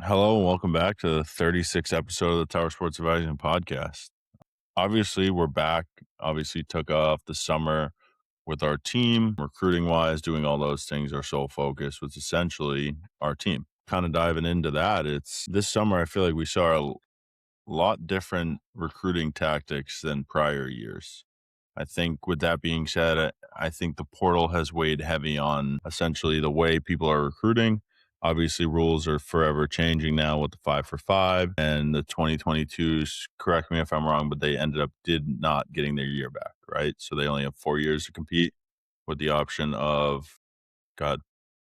Hello and welcome back to the 36th episode of the Tower Sports Advising Podcast. Obviously, we're back. Obviously, took off the summer with our team, recruiting wise, doing all those things. Our sole focus was essentially our team. Kind of diving into that, it's this summer, I feel like we saw a lot different recruiting tactics than prior years. I think with that being said, I think the portal has weighed heavy on essentially the way people are recruiting. Obviously, rules are forever changing now with the 5-for-5 and the 2022s. Correct me if I'm wrong, but they did not getting their year back, right? So they only have 4 years to compete with the option of, God,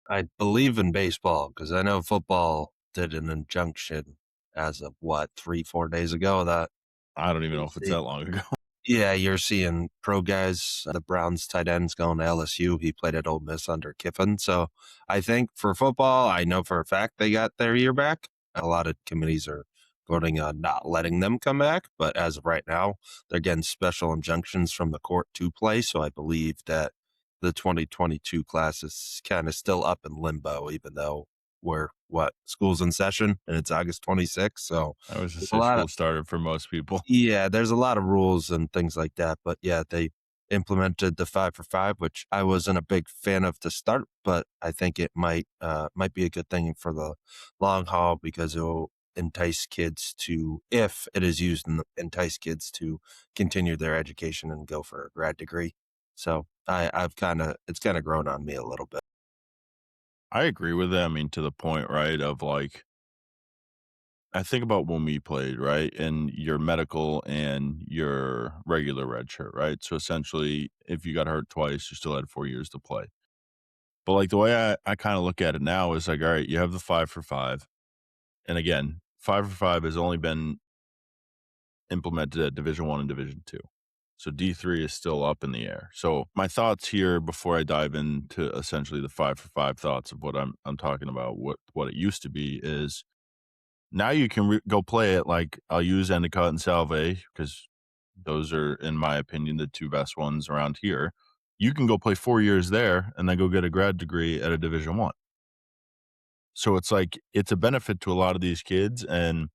I believe in baseball because I know football did an injunction as of 3, 4 days ago that I don't even know you're if it's see- that long ago. yeah, you're seeing pro guys, the Browns tight ends going to LSU. He played at Ole Miss under Kiffin. So I think for football, I know for a fact they got their year back. A lot of committees are voting on not letting them come back. But as of right now, they're getting special injunctions from the court to play. So I believe that the 2022 class is kind of still up in limbo, even though school's in session and it's August 26th. So I was just there's a say lot of, school started for most people. yeah, there's a lot of rules and things like that. But yeah, they implemented the 5-for-5, which I wasn't a big fan of to start, but I think it might be a good thing for the long haul because it will entice kids to, if it is used, entice kids to continue their education and go for a grad degree. So it's kind of grown on me a little bit. I agree with them. I mean, to the point, right, of like, I think about when we played, right? And your medical and your regular red shirt, right? So essentially, if you got hurt twice, you still had 4 years to play. But like the way I kind of look at it now is like, all right, you have the 5-for-5. And again, 5-for-5 has only been implemented at Division 1 and Division 2. So D3 is still up in the air. So my thoughts here before I dive into essentially the 5-for-5 thoughts of what I'm talking about, what it used to be is now you can go play it. Like I'll use Endicott and Salve because those are, in my opinion, the two best ones around here. You can go play 4 years there and then go get a grad degree at a Division 1. So it's like it's a benefit to a lot of these kids. And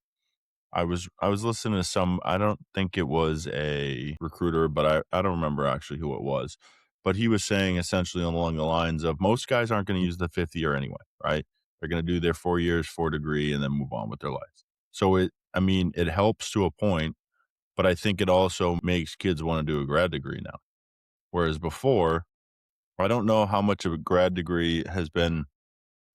I was listening to some. I don't think it was a recruiter, but I don't remember actually who it was. But he was saying essentially along the lines of most guys aren't going to use the fifth year anyway, right? They're going to do their 4 years, 4 degree, and then move on with their lives. So I mean, it helps to a point, but I think it also makes kids want to do a grad degree now. Whereas before, I don't know how much of a grad degree has been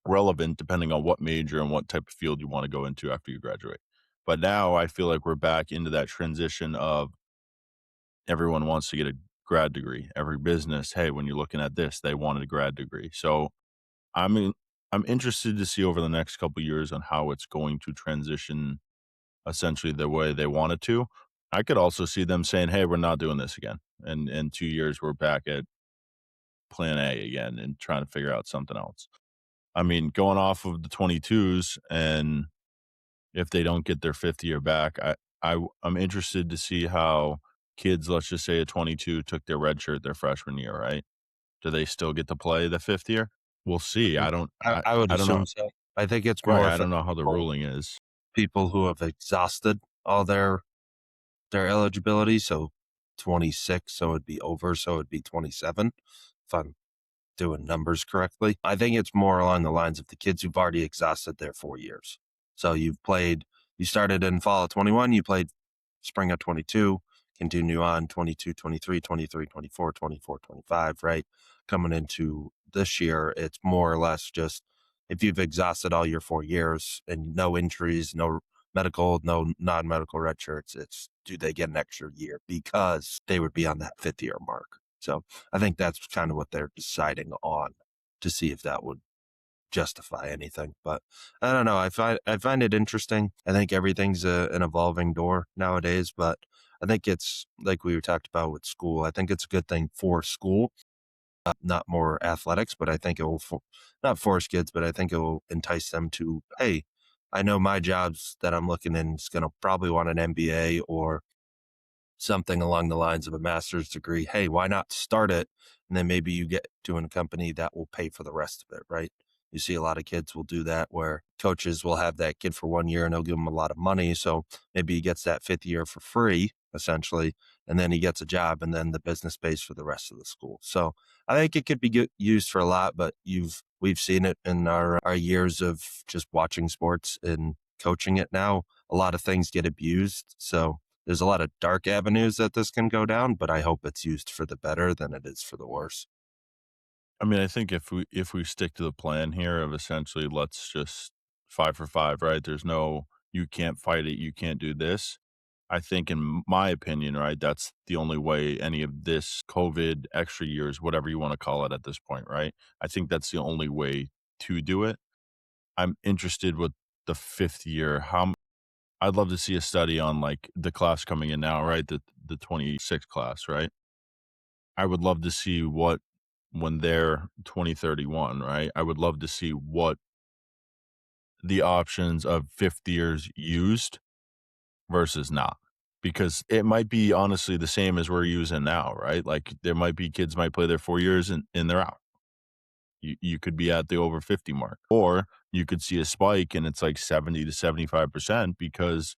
relevant depending on what major and what type of field you want to go into after you graduate. But now I feel like we're back into that transition of everyone wants to get a grad degree. Every business, hey, when you're looking at this, they wanted a grad degree. So I mean, I'm interested to see over the next couple of years on how it's going to transition essentially the way they want it to. I could also see them saying, hey, we're not doing this again. And in 2 years, we're back at plan A again and trying to figure out something else. I mean, going off of the 22s, and if they don't get their fifth year back, I'm interested to see how kids, let's just say a 22 took their red shirt their freshman year, right? Do they still get to play the fifth year? We'll see. I would I don't know. assume so. I think it's Right. more I for don't know how the ruling is. people who have exhausted all their eligibility. So 26, so it'd be over, so it'd be 27 if I'm doing numbers correctly. I think it's more along the lines of the kids who've already exhausted their 4 years. So you started in fall of 21, you played spring of 22, continue on 22, 23, 23, 24, 24, 25, right? Coming into this year, it's more or less just if you've exhausted all your 4 years and no injuries, no medical, no non-medical red shirts, it's do they get an extra year because they would be on that fifth year mark. So I think that's kind of what they're deciding on to see if that would justify anything. But I don't know. I find it interesting. I think everything's an evolving door nowadays, but I think it's like we talked about with school. I think it's a good thing for school, not more athletics, but I think it will not force kids, but I think it will entice them to, hey, I know my jobs that I'm looking in is going to probably want an MBA or something along the lines of a master's degree. Hey, why not start it? And then maybe you get to a company that will pay for the rest of it, right? You see a lot of kids will do that where coaches will have that kid for 1 year and they'll give him a lot of money. So maybe he gets that fifth year for free, essentially, and then he gets a job and then the business pays for the rest of the school. So I think it could be used for a lot, but we've seen it in our years of just watching sports and coaching it now. A lot of things get abused. So there's a lot of dark avenues that this can go down, but I hope it's used for the better than it is for the worse. I mean, I think if we stick to the plan here of essentially let's just 5 for 5, right? There's no you can't fight it, you can't do this. I think in my opinion, right, that's the only way any of this COVID extra years, whatever you wanna call it at this point, right? I think that's the only way to do it. I'm interested with the 5th year. I'd love to see a study on, like, the class coming in now, right? The 26 class, right? I would love to see what when they're 2031, right? I would love to see what the options of 5th years used versus not. Because it might be honestly the same as we're using now, right? Like, there might be kids might play their 4 years and they're out. You could be at the over 50 mark, or you could see a spike and it's like 70 to 75% because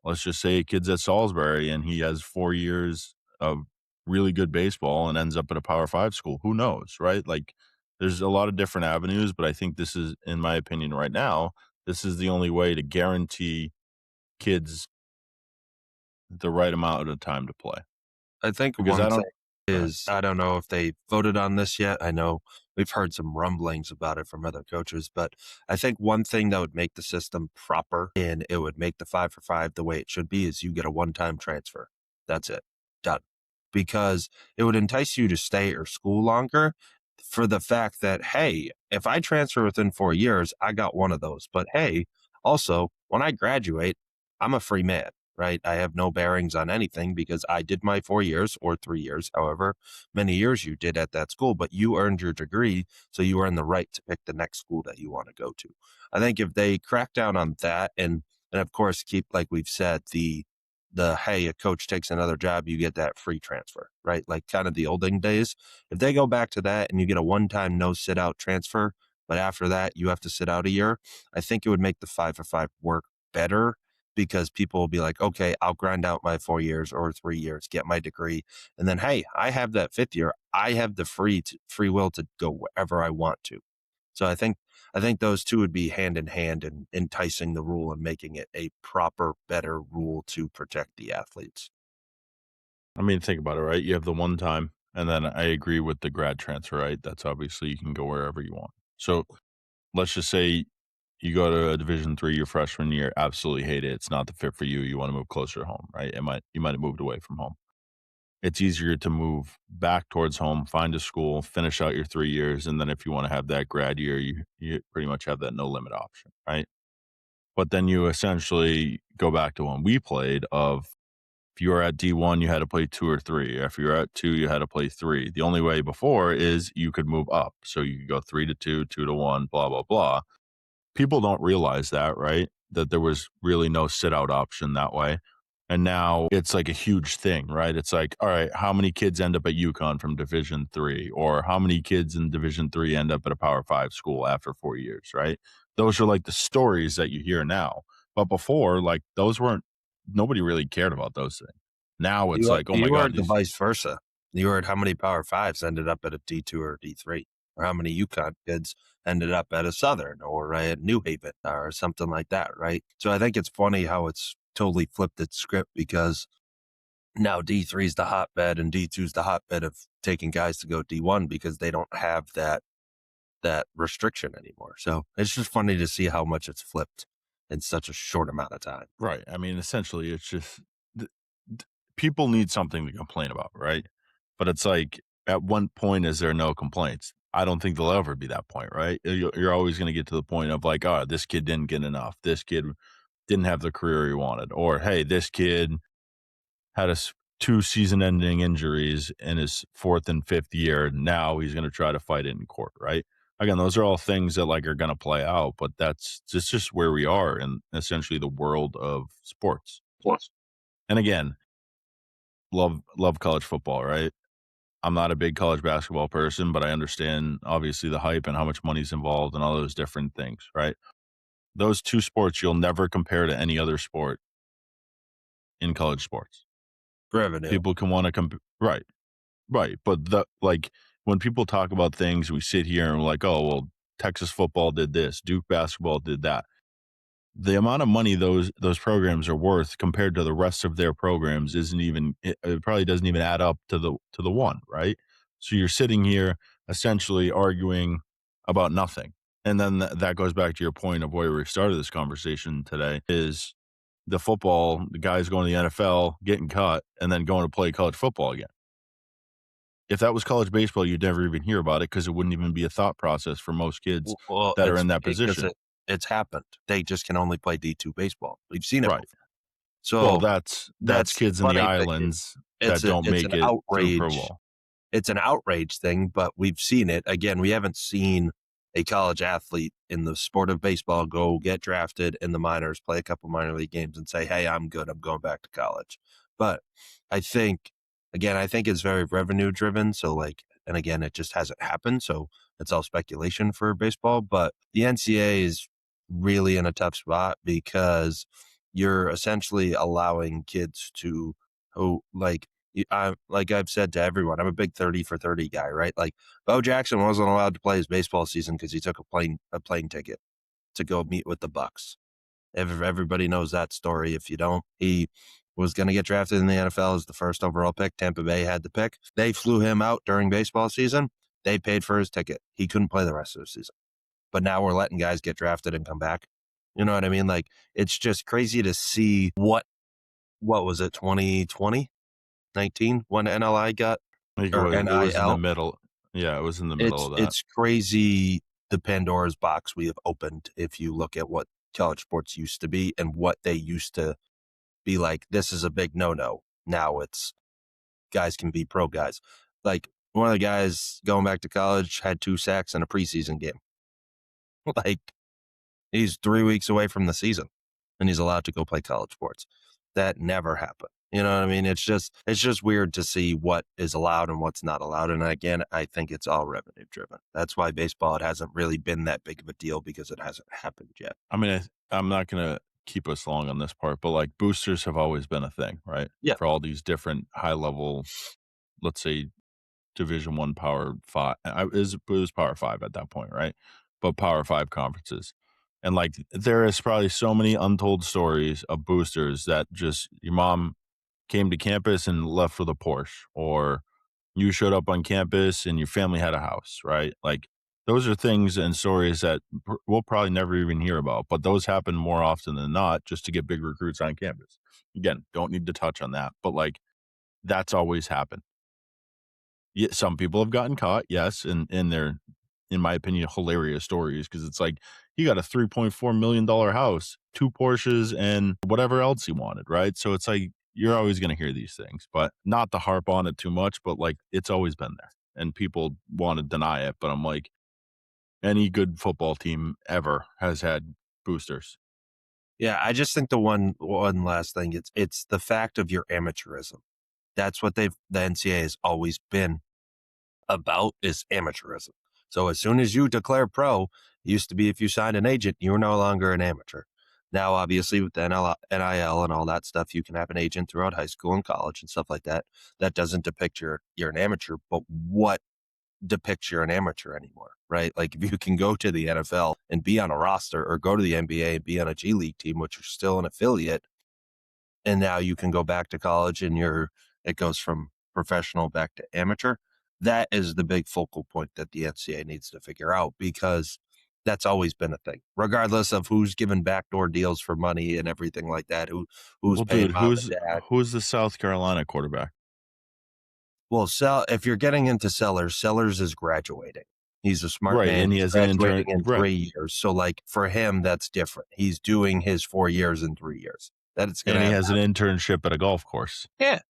let's just say a kid's at Salisbury and he has 4 years of really good baseball and ends up at a Power 5 school. Who knows, right? Like, there's a lot of different avenues, but I think this is, in my opinion right now, this is the only way to guarantee kids the right amount of time to play. I think Because one I thing don't Go ahead. is I don't know if they voted on this yet. I know we've heard some rumblings about it from other coaches, but I think one thing that would make the system proper and it would make the 5 for 5 the way it should be is you get a one-time transfer. That's it. Done. Because it would entice you to stay or school longer for the fact that, hey, if I transfer within 4 years, I got one of those. But hey, also, when I graduate, I'm a free man, right? I have no bearings on anything because I did my 4 years or 3 years, however many years you did at that school, but you earned your degree. So you earn the right to pick the next school that you want to go to. I think if they crack down on that and of course keep, like we've said, the hey, a coach takes another job, you get that free transfer, right? Like kind of the olden days. If they go back to that and you get a one-time no sit out transfer, but after that you have to sit out a year, I think it would make the 5 for 5 work better because people will be like, okay, I'll grind out my 4 years or 3 years, get my degree. And then, hey, I have that fifth year. I have the free will to go wherever I want to. So I think those two would be hand in hand in enticing the rule and making it a proper, better rule to protect the athletes. I mean, think about it, right? You have the one time, and then I agree with the grad transfer, right? That's obviously you can go wherever you want. So let's just say you go to a Division 3 your freshman year, absolutely hate it. It's not the fit for you. You want to move closer to home, right? You might have moved away from home. It's easier to move back towards home, find a school, finish out your 3 years, and then if you want to have that grad year, you pretty much have that no limit option, right? But then you essentially go back to when we played of if you were at D1, you had to play 2 or 3. If you were at 2, you had to play 3. The only way before is you could move up. So you could go 3 to 2, 2 to 1, blah, blah, blah. People don't realize that, right? That there was really no sit out option that way. And now it's like a huge thing, right? It's like, all right, how many kids end up at UConn from Division 3, or how many kids in Division 3 end up at a Power 5 school after 4 years, right? Those are like the stories that you hear now. But before, like those weren't, nobody really cared about those things. Now it's like, oh my You God, heard the these, vice versa. You heard how many Power Fives ended up at a D2 or D3, or how many UConn kids ended up at a Southern or at New Haven or something like that, right? So I think it's funny how it's totally flipped its script because now D3 is the hotbed and D2 is the hotbed of taking guys to go D1 because they don't have that restriction anymore. So it's just funny to see how much it's flipped in such a short amount of time. right. I mean, essentially, it's just th- people need something to complain about, right? But it's like, at one point, is there no complaints? I don't think there'll ever be that point, right? You're always going to get to the point of like, oh, this kid didn't get enough. This kid didn't have the career he wanted, or hey, this kid had two season-ending injuries in his fourth and fifth year. Now he's going to try to fight it in court, right? Again, those are all things that like are going to play out, but that's just where we are in essentially the world of sports. Plus, And again, love college football, right? I'm not a big college basketball person, but I understand obviously the hype and how much money's involved and all those different things, right? Those 2 sports you'll never compare to any other sport in college sports. Revenue. People can wanna right, right, but when people talk about things, we sit here and we're like, "Oh, well, Texas football did this, Duke basketball did that." The amount of money those programs are worth compared to the rest of their programs isn't even it probably doesn't even add up to the one, right? So you're sitting here essentially arguing about nothing. And then that goes back to your point of where we started this conversation today is the guys going to the NFL, getting cut, and then going to play college football again. If that was college baseball, you'd never even hear about it because it wouldn't even be a thought process for most kids Well, that are it's in that because position. it's happened. They just can only play D2 baseball. We've seen it Right. before. Well, So that's that's the kids in the funny thing. islands that don't It's make an it through pro outrage. ball. It's an outrage thing, but we've seen it. Again, we haven't seen a college athlete in the sport of baseball go get drafted in the minors, play a couple minor league games, and say, "Hey, I'm good. I'm going back to college." But I think, again, I think it's very revenue driven. So, like, and again, it just hasn't happened. So it's all speculation for baseball. But the NCAA is really in a tough spot because you're essentially allowing kids to, who I like I've said to everyone, I'm a big 30 for 30 guy, right? Like Bo Jackson wasn't allowed to play his baseball season because he took a plane ticket to go meet with the Bucks. Everybody knows that story. If you don't, he was going to get drafted in the NFL as the first overall pick. Tampa Bay had the pick. They flew him out during baseball season. They paid for his ticket. He couldn't play the rest of the season. But now we're letting guys get drafted and come back. You know what I mean? Like it's just crazy to see what was it, 2020? 19 when NLI got I think or it was in the NIL. middle. Yeah, it was in the middle It's of that. it's crazy the Pandora's box we have opened if you look at what college sports used to be and what they used to be like. This is a big no-no. Now it's guys can be pro guys. Like one of the guys going back to college had 2 sacks in a preseason game. Like he's 3 weeks away from the season and he's allowed to go play college sports. That never happened. You know what I mean? It's just weird to see what is allowed and what's not allowed. And again, I think it's all revenue driven. That's why baseball, it hasn't really been that big of a deal because it hasn't happened yet. I mean, I'm not gonna keep us long on this part, but, like, boosters have always been a thing, right? Yeah. For all these different high level, let's say, Division I Power 5 it was Power 5 at that point, right? But Power 5 conferences. And, like, there is probably so many untold stories of boosters that just your mom came to campus and left with a Porsche, or you showed up on campus and your family had a house, right? Like those are things and stories that we'll probably never even hear about, but those happen more often than not just to get big recruits on campus. Again, don't need to touch on that, but like that's always happened. Yeah, some people have gotten caught, yes, and they're, in my opinion, hilarious stories because it's like he got a $3.4 million house, 2 Porsches, and whatever else he wanted, right? So it's like you're always going to hear these things, but not to harp on it too much, but like it's always been there, and people want to deny it, but I'm like, any good football team ever has had boosters. Yeah. I just think the one last thing, it's the fact of your amateurism. That's what the NCAA has always been about is amateurism. So as soon as you declare pro, it used to be if you signed an agent, you were no longer an amateur. Now, obviously, with the NIL and all that stuff, you can have an agent throughout high school and college and stuff like that. That doesn't depict you're an amateur, but what depicts you're an amateur anymore, right? Like if you can go to the NFL and be on a roster or go to the NBA and be on a G League team, which you're still an affiliate, and now you can go back to college and it goes from professional back to amateur. That is the big focal point that the NCAA needs to figure out because that's always been a thing, regardless of who's giving backdoor deals for money and everything like that, who's Well, paying dude, mom and dad. who's the South Carolina quarterback? Well, if you're getting into Sellers is graduating. He's a smart Right, man. and he He's has an graduating intern. in Right, 3 years. So like for him, that's different. He's doing his 4 years in 3 years. That it's going and to he have has an value. internship at a golf course. Yeah.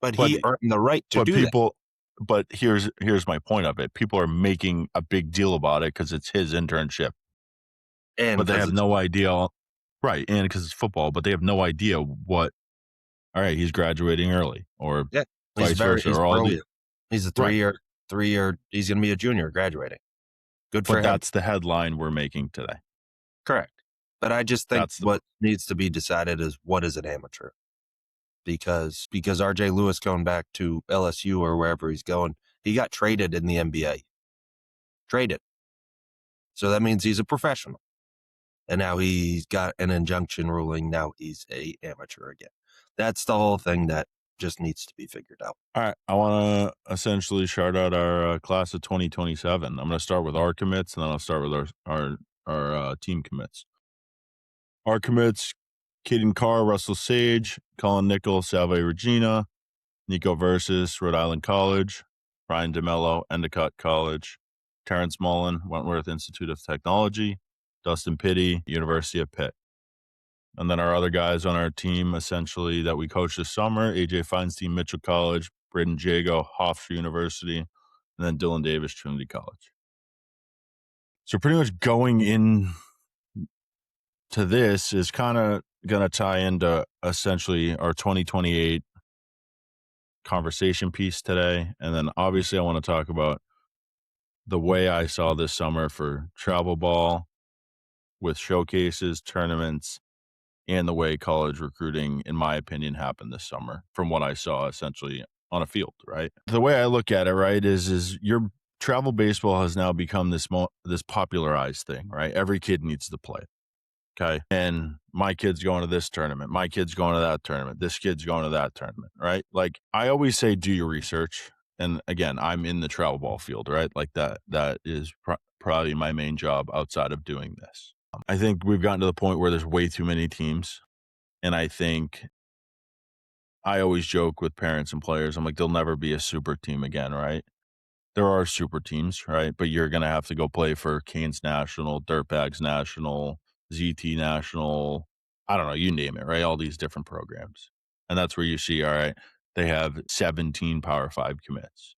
But But he earned the right to but do that. people but here's my point of it. People are making a big deal about it because it's his internship, And but they because have it's no football. idea. Right, and because it's football, but they have no idea what, "Alright, he's graduating early," or Yeah. vice versa, He's or all the brilliant. He's a Right. 3-year he's gonna be a junior graduating. Good for But him. that's the headline we're making today. Correct. But I just think That's the what needs to be decided is what is an amateur? Because RJ Lewis going back to LSU or wherever he's going, he got traded in the NBA. Traded. So that means he's a professional. And now he's got an injunction ruling. Now he's a amateur again. That's the whole thing that just needs to be figured out. All right, I want to essentially shout out our class of 2027. I'm going to start with our commits, and then I'll start with our team commits. Our commits: Caden Carr, Russell Sage, Colin Nichol, Salve Regina, Nico Versus, Rhode Island College, Brian DeMello, Endicott College, Terrence Mullen, Wentworth Institute of Technology, Dustin Pitty, University of Pitt. And then our other guys on our team, essentially, that we coached this summer: AJ Feinstein, Mitchell College, Braden Jago, Hofstra University, and then Dylan Davis, Trinity College. So pretty much going in to this is kind of going to tie into essentially our 2028 conversation piece today. And then obviously I want to talk about the way I saw this summer for travel ball with showcases, tournaments, and the way college recruiting, in my opinion, happened this summer from what I saw essentially on a field, right? The way I look at it, right, is your travel baseball has now become this popularized thing, right? Every kid needs to play. Okay. And my kid's going to this tournament. My kid's going to that tournament. This kid's going to that tournament, right? Like I always say, do your research. And again, I'm in the travel ball field, right? Like that is probably my main job outside of doing this. I think we've gotten to the point where there's way too many teams. And I think I always joke with parents and players, I'm like, there'll never be a super team again, right? There are super teams, right? But you're going to have to go play for Canes National, Dirtbags National, ZT National. I don't know, you name it, right? All these different programs. And that's where you see, all right, they have 17 Power 5 commits.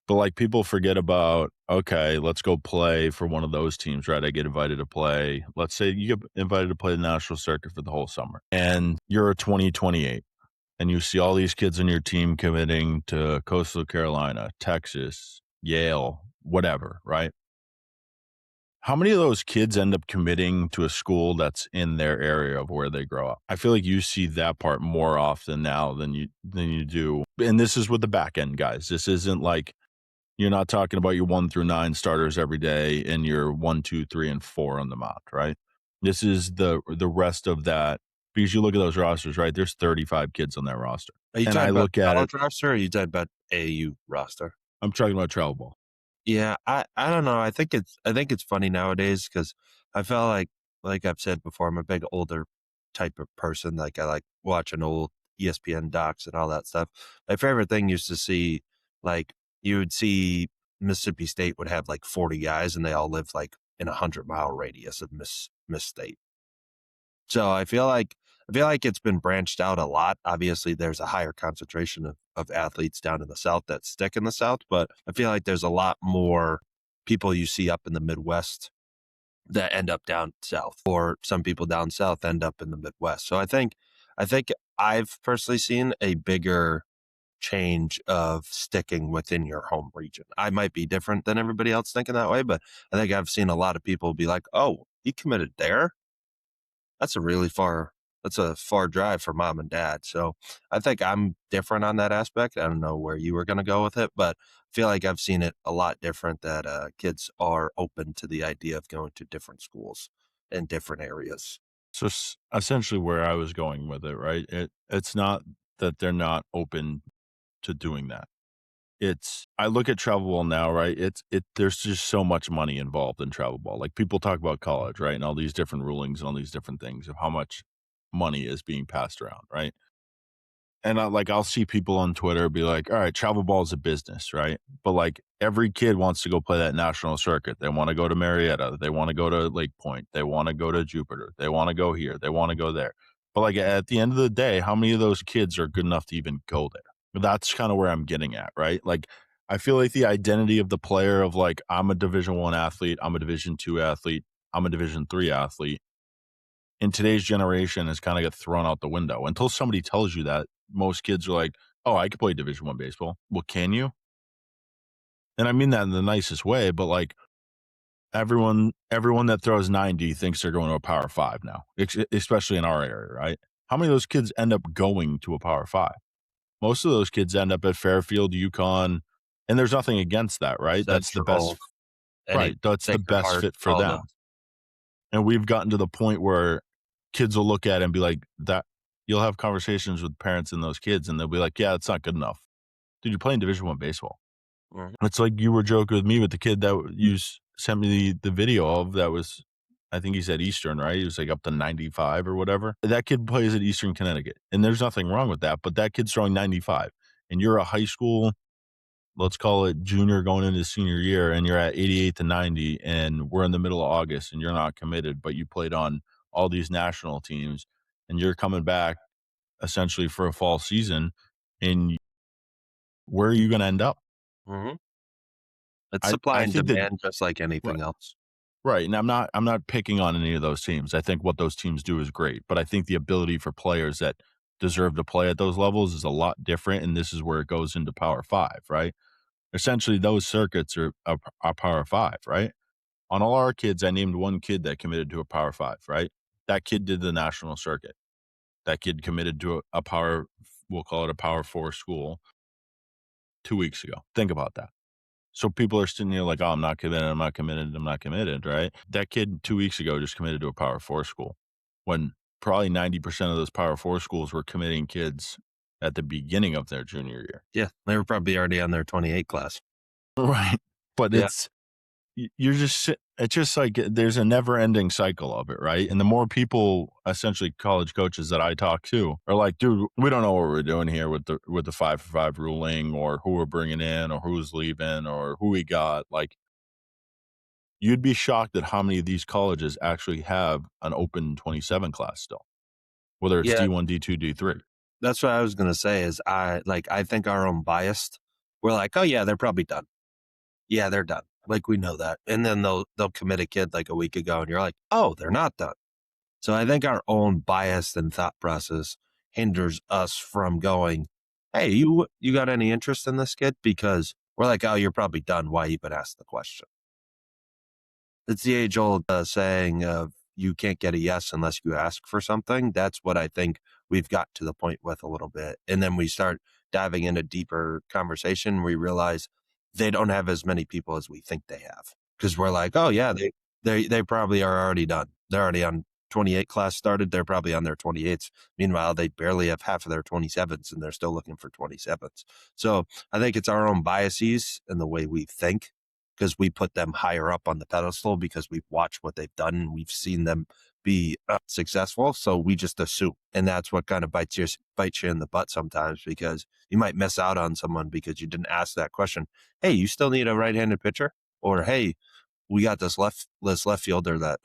But like people forget about, okay, let's go play for one of those teams, right? I get invited to play. Let's say you get invited to play the national circuit for the whole summer and you're a 2028 and you see all these kids on your team committing to Coastal Carolina, Texas, Yale, whatever, right? How many of those kids end up committing to a school that's in their area of where they grow up? I feel like you see that part more often now than you do. And this is with the back end guys. This isn't like you're not talking about your 1 through 9 starters every day and your 1, 2, 3, and 4 on the mound, right? This is the rest of that because you look at those rosters, right? There's 35 kids on that roster. Are you And talking I about look at it, college roster or are you talking about AAU roster? I'm talking about travel ball. Yeah, I don't know. I think it's funny nowadays because I felt like I've said before, I'm a big older type of person. Like I like watching old ESPN docs and all that stuff. My favorite thing used to see like you would see Mississippi State would have like 40 guys and they all live like in a 100-mile radius of Miss State. So I feel like it's been branched out a lot. Obviously, there's a higher concentration of athletes down in the South that stick in the South, but I feel like there's a lot more people you see up in the Midwest that end up down south, or some people down south end up in the Midwest. So I think I've personally seen a bigger change of sticking within your home region. I might be different than everybody else thinking that way, but I think I've seen a lot of people be like, "Oh, he committed there? That's a far drive for mom and dad." So I think I'm different on that aspect. I don't know where you were going to go with it, but I feel like I've seen it a lot different that kids are open to the idea of going to different schools in different areas. So essentially where I was going with it, right? It's not that they're not open to doing that. It's I look at travel ball now, right? There's just so much money involved in travel ball. Like people talk about college, right? And all these different rulings and all these different things of how much money is being passed around, right? And I'll see people on Twitter be like, all right, travel ball is a business, right? But like every kid wants to go play that national circuit. They want to go to Marietta. They want to go to Lake Point. They want to go to Jupiter. They want to go here. They want to go there. But like at the end of the day, how many of those kids are good enough to even go there? That's kind of where I'm getting at, right? Like I feel like the identity of the player of like, I'm a Division 1 athlete. I'm a Division 2 athlete. I'm a Division 3 athlete in today's generation has kind of got thrown out the window until somebody tells you that. Most kids are like, Oh, I could play Division I baseball. Well, can you? And I mean that in the nicest way, but like everyone that throws 90 thinks they're going to a Power 5 now, especially in our area, right? How many of those kids end up going to a Power 5? Most of those kids end up at Fairfield, UConn, and there's nothing against that, right? That's the best Central, any right, that's the Sacred best Heart, fit for all them. those. And we've gotten to the point where kids will look at it and be like, that you'll have conversations with parents and those kids, and they'll be like, "Yeah, it's not good enough." Dude, you're playing Division I baseball. Mhm, It's like you were joking with me with the kid that sent me the video of that was I think he said Eastern, right? He was like up to 95 or whatever. That kid plays at Eastern Connecticut, and there's nothing wrong with that, but that kid's throwing 95, and you're a high school, let's call it junior going into senior year, and you're at 88 to 90, and we're in the middle of August, and you're not committed, but you played on all these national teams, and you're coming back essentially for a fall season, and where are you going to end up? mhm. It's I supply and think that demand just like right, anything else. right, and I'm not picking on any of those teams. I think what those teams do is great, but I think the ability for players that deserve to play at those levels is a lot different, and this is where it goes into Power 5, right? Essentially, those circuits are Power 5, right? On all our kids, I named one kid that committed to a Power 5, right? That kid did the national circuit. That kid committed to a power, we'll call it a Power 4 school 2 weeks ago. Think about that. So people are sitting here like, "Oh, I'm not committed, I'm not committed, I'm not committed," right? That kid 2 weeks ago just committed to a Power 4 school when probably 90% of those Power 4 schools were committing kids at the beginning of their junior year. Yeah, they were probably already on their 28 class. Right. But Yeah, you're just it's just like there's a never ending cycle of it, right? And the more people, essentially college coaches that I talk to, are like, dude, we don't know what we're doing here with the 5 for 5 ruling, or who we're bringing in, or who's leaving, or who we got. Like, you'd be shocked at how many of these colleges actually have an open 27 class still, whether it's yeah, D1, D2, D3. that's what I was gonna say is I think our own biased, we're like, "Oh, yeah, they're probably done. Yeah, they're done." Like, we know that, and then they'll commit a kid, like, a week ago, and you're like, "Oh, they're not done." So I think our own bias and thought process hinders us from going, "Hey, you got any interest in this kid?" Because we're like, "Oh, you're probably done. Why even ask the question?" It's the age old saying of you can't get a yes unless you ask for something. That's what I think we've got to the point with a little bit. And then we start diving into deeper conversation. We realize they don't have as many people as we think they have. Cause we're like, oh yeah, they probably are already done. They're already on 28 class started. They're probably on their 28s. Meanwhile, they barely have half of their 27s and they're still looking for 27s. So I think it's our own biases and the way we think because we put them higher up on the pedestal because we've watched what they've done and we've seen them be successful. So we just assume, and that's what kind of bites you in the butt sometimes because you might miss out on someone because you didn't ask that question. Hey, you still need a right-handed pitcher, or hey, we got this left fielder that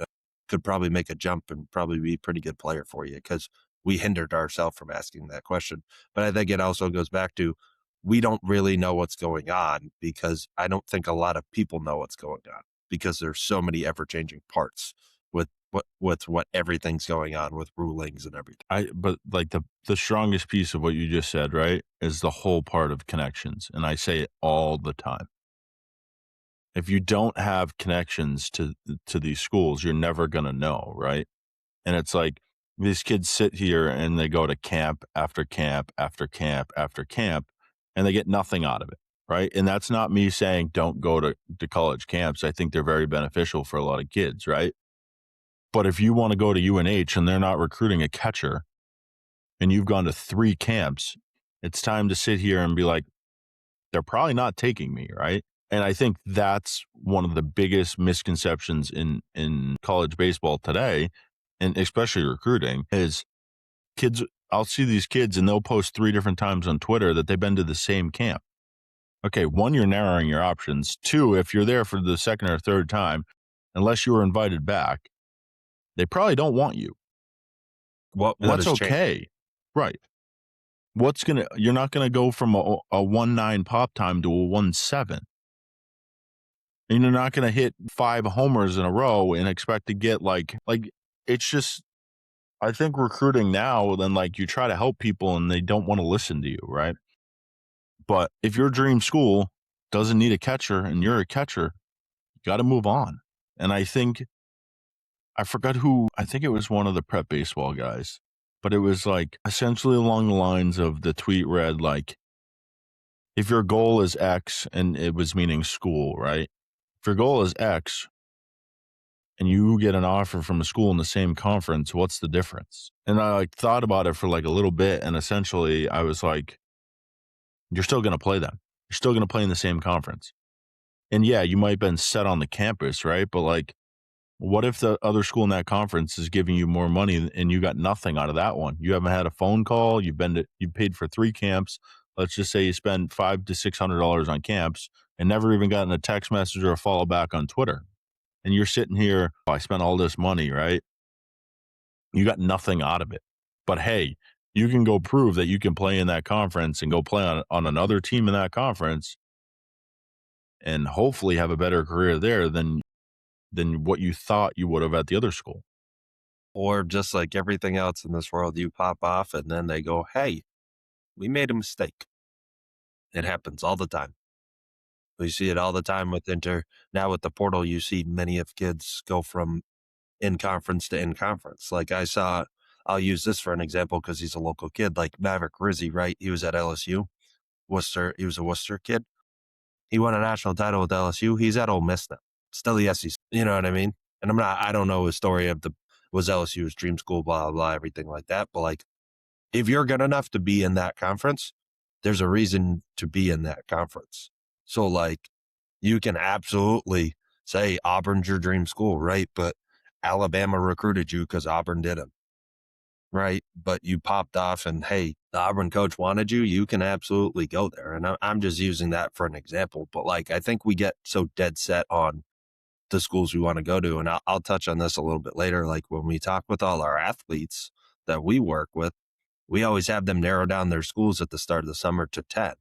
could probably make a jump and probably be a pretty good player for you because we hindered ourselves from asking that question. But I think it also goes back to we don't really know what's going on because I don't think a lot of people know what's going on because there's so many ever changing parts with what everything's going on with rulings and everything. But like the strongest piece of what you just said, right, is the whole part of connections. And I say it all the time. If you don't have connections to these schools, you're never gonna know, right? And it's like these kids sit here and they go to camp after camp after camp after camp, and they get nothing out of it, right? And that's not me saying don't go to college camps. I think they're very beneficial for a lot of kids, right? But if you want to go to UNH and they're not recruiting a catcher, and you've gone to 3 camps, it's time to sit here and be like, they're probably not taking me, right? And I think that's one of the biggest misconceptions in college baseball today, and especially recruiting, is kids. I'll see these kids and they'll post 3 different times on Twitter that they've been to the same camp. Okay, 1, you're narrowing your options. 2, if you're there for the second or third time, unless you were invited back, they probably don't want you. What And what that's has changed? okay. Right. You're not gonna go from a 1.9 pop time to a 1.7. And you're not gonna hit 5 homers in a row and expect to get it's just I think recruiting now, then like you try to help people and they don't want to listen to you, right? But if your dream school doesn't need a catcher and you're a catcher, you got to move on. And I think I forgot who, I think it was one of the prep baseball guys, but it was like essentially along the lines of the tweet read like, if your goal is X, and it was meaning school, right? If your goal is X and you get an offer from a school in the same conference, what's the difference? And I like thought about it for like a little bit. And essentially I was like, you're still going to play them. You're still going to play in the same conference. And yeah, you might have been set on the campus, right? But like, what if the other school in that conference is giving you more money and you got nothing out of that one? You haven't had a phone call. You paid for 3 camps. Let's just say you spend $500 to $600 on camps and never even gotten a text message or a follow back on Twitter. And you're sitting here, oh, I spent all this money, right? You got nothing out of it. But hey, you can go prove that you can play in that conference and go play on another team in that conference and hopefully have a better career there than what you thought you would have at the other school. Or just like everything else in this world, you pop off and then they go, hey, we made a mistake. It happens all the time. We see it all the time with now with the portal, you see many of kids go from in conference to in conference. Like I'll use this for an example because he's a local kid, like Maverick Rizzi, right? He was at LSU, Worcester. He was a Worcester kid. He won a national title with LSU. He's at Ole Miss now, still the SEC. You know what I mean? And I don't know his story of was LSU's dream school, blah, blah, blah, everything like that. But like, if you're good enough to be in that conference, there's a reason to be in that conference. So like, you can absolutely say Auburn's your dream school, right? But Alabama recruited you because Auburn didn't, right? But you popped off and hey, the Auburn coach wanted you, you can absolutely go there. And I'm just using that for an example. But like, I think we get so dead set on the schools we want to go to. And I'll touch on this a little bit later. Like when we talk with all our athletes that we work with, we always have them narrow down their schools at the start of the summer to 10.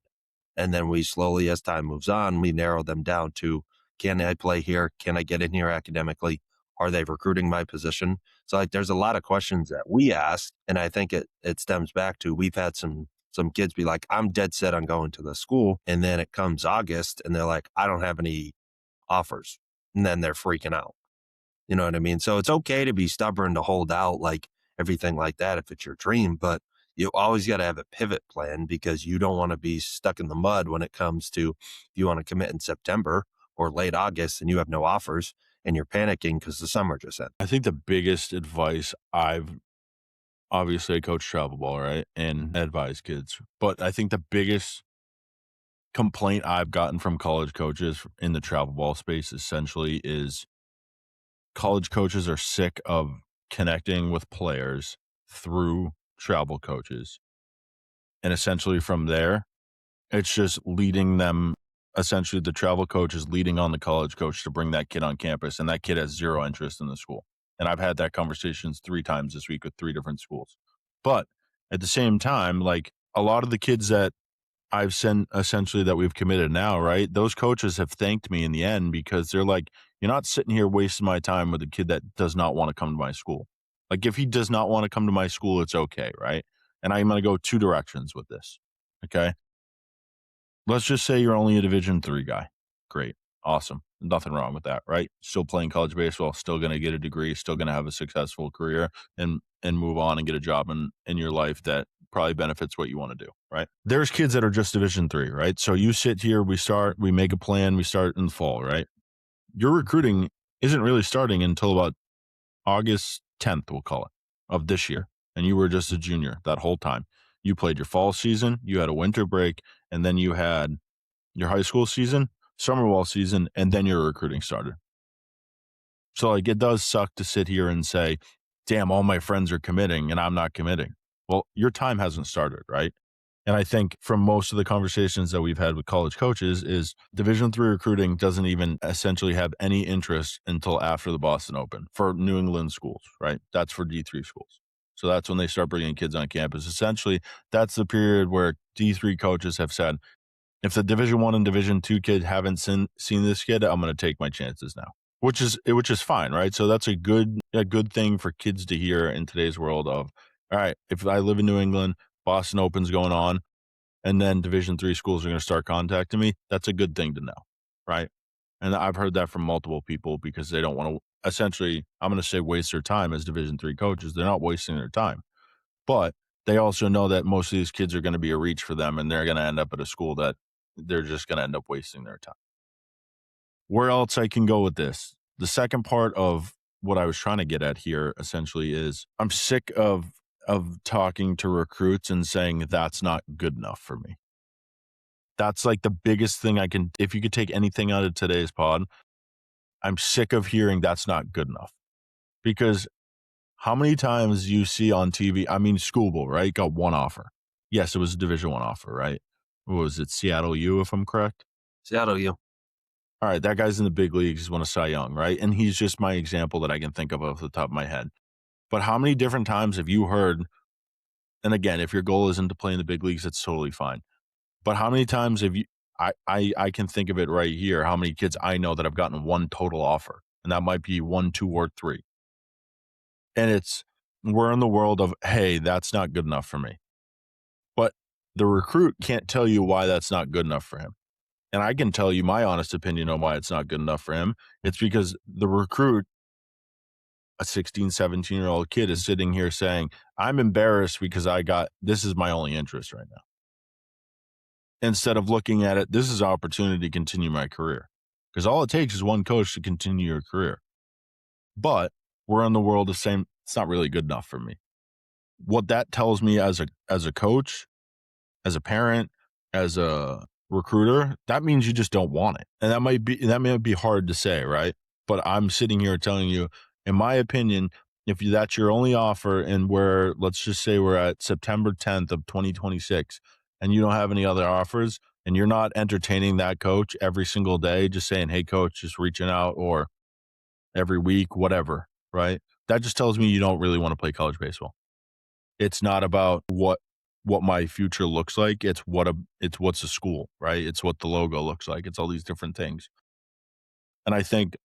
And then we slowly, as time moves on, we narrow them down to, can I play here? Can I get in here academically? Are they recruiting my position? So like, there's a lot of questions that we ask. And I think it stems back to, we've had some kids be like, I'm dead set on going to the school. And then it comes August and they're like, I don't have any offers. And then they're freaking out. You know what I mean? So it's okay to be stubborn, to hold out, like everything like that, if it's your dream, but you always got to have a pivot plan because you don't want to be stuck in the mud when it comes to, if you want to commit in September or late August and you have no offers and you're panicking because the summer just ended. I think the biggest advice obviously I coach travel ball, right? And advise kids. But I think the biggest complaint I've gotten from college coaches in the travel ball space essentially is college coaches are sick of connecting with players through travel coaches. And essentially from there, it's just leading them. Essentially, the travel coach is leading on the college coach to bring that kid on campus, and that kid has zero interest in the school. And I've had that conversations 3 times this week with 3 different schools. But at the same time, like a lot of the kids that I've sent essentially that we've committed now, right? Those coaches have thanked me in the end because they're like, you're not sitting here wasting my time with a kid that does not want to come to my school. Like if he does not want to come to my school, it's okay, right? And I'm going to go 2 directions with this. Okay. Let's just say you're only a Division III guy. Great. Awesome. Nothing wrong with that, right? Still playing college baseball, still going to get a degree, still going to have a successful career and move on and get a job in your life that probably benefits what you want to do, right? There's kids that are just Division III, right? So you sit here, we make a plan, we start in the fall, right? Your recruiting isn't really starting until about August 10th, we'll call it, of this year. And you were just a junior that whole time. You played your fall season, you had a winter break, and then you had your high school season, summer ball season, and then your recruiting started. So like it does suck to sit here and say, damn, all my friends are committing and I'm not committing. Well, your time hasn't started, right? And I think from most of the conversations that we've had with college coaches is Division III recruiting doesn't even essentially have any interest until after the Boston Open for New England schools, right? That's for D3 schools. So that's when they start bringing kids on campus. Essentially, that's the period where D3 coaches have said, if the Division I and Division II kid haven't seen this kid, I'm going to take my chances now, which is fine, right? So that's a good thing for kids to hear in today's world of, all right, if I live in New England, Boston Open's going on, and then Division III schools are gonna start contacting me, that's a good thing to know, right? And I've heard that from multiple people because they don't wanna essentially, I'm gonna say waste their time as Division III coaches. They're not wasting their time, but they also know that most of these kids are gonna be a reach for them, and they're gonna end up at a school that they're just gonna end up wasting their time. Where else I can go with this? The second part of what I was trying to get at here essentially is I'm sick of talking to recruits and saying that's not good enough for me. That's like the biggest thing I can, if you could take anything out of today's pod, I'm sick of hearing that's not good enough. Because how many times you see on TV, I mean, School Bowl, right? Got one offer. Yes, it was a Division I offer, right? What was it, Seattle U, if I'm correct? Seattle, you. All right, that guy's in the big leagues. He's won a Cy Young, right? And he's just my example that I can think of off the top of my head. But how many different times have you heard, and again, if your goal isn't to play in the big leagues, that's totally fine. But how many times have you, I can think of it right here, how many kids I know that have gotten one total offer, and that might be one, two, or three. And it's, we're in the world of, hey, that's not good enough for me. But the recruit can't tell you why that's not good enough for him. And I can tell you my honest opinion on why it's not good enough for him. It's because the recruit, a 16, 17-year-old kid, is sitting here saying, I'm embarrassed because this is my only interest right now. Instead of looking at it, this is an opportunity to continue my career. Because all it takes is one coach to continue your career. But we're in the world of saying it's not really good enough for me. What that tells me as a coach, as a parent, as a recruiter, that means you just don't want it. And that may be hard to say, right? But I'm sitting here telling you, in my opinion, if that's your only offer and let's just say we're at September 10th of 2026 and you don't have any other offers and you're not entertaining that coach every single day, just saying, hey, coach, just reaching out, or every week, whatever, right? That just tells me you don't really want to play college baseball. It's not about what my future looks like. It's what's the school, right? It's what the logo looks like. It's all these different things. And I think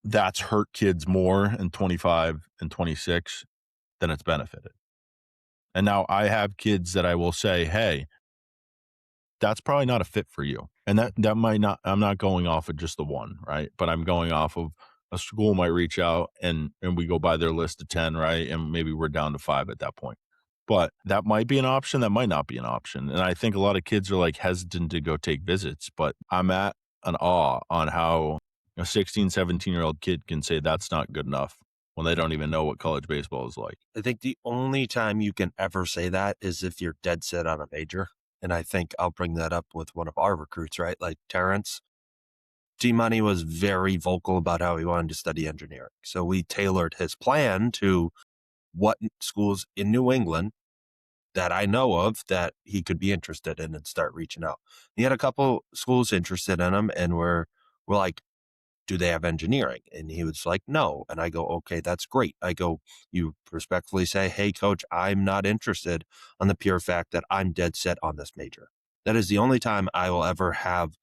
that's hurt kids more in 25 and 26 than it's benefited. And now I have kids that I will say, hey, that's probably not a fit for you. And that might not, I'm not going off of just the one, right? But I'm going off of a school might reach out and we go by their list of 10, right? And maybe we're down to 5 at that point. But that might be an option, that might not be an option. And I think a lot of kids are like hesitant to go take visits, but I'm at an awe on how a 16, 17-year-old kid can say that's not good enough when they don't even know what college baseball is like. I think the only time you can ever say that is if you're dead set on a major. And I think I'll bring that up with one of our recruits, right? Like Terrence. G-Money was very vocal about how he wanted to study engineering. So we tailored his plan to what schools in New England that I know of that he could be interested in and start reaching out. He had a couple schools interested in him and we're like, do they have engineering? And he was like, no. And I go, okay, that's great. I go, you respectfully say, hey, coach, I'm not interested on the pure fact that I'm dead set on this major. That is the only time I will ever have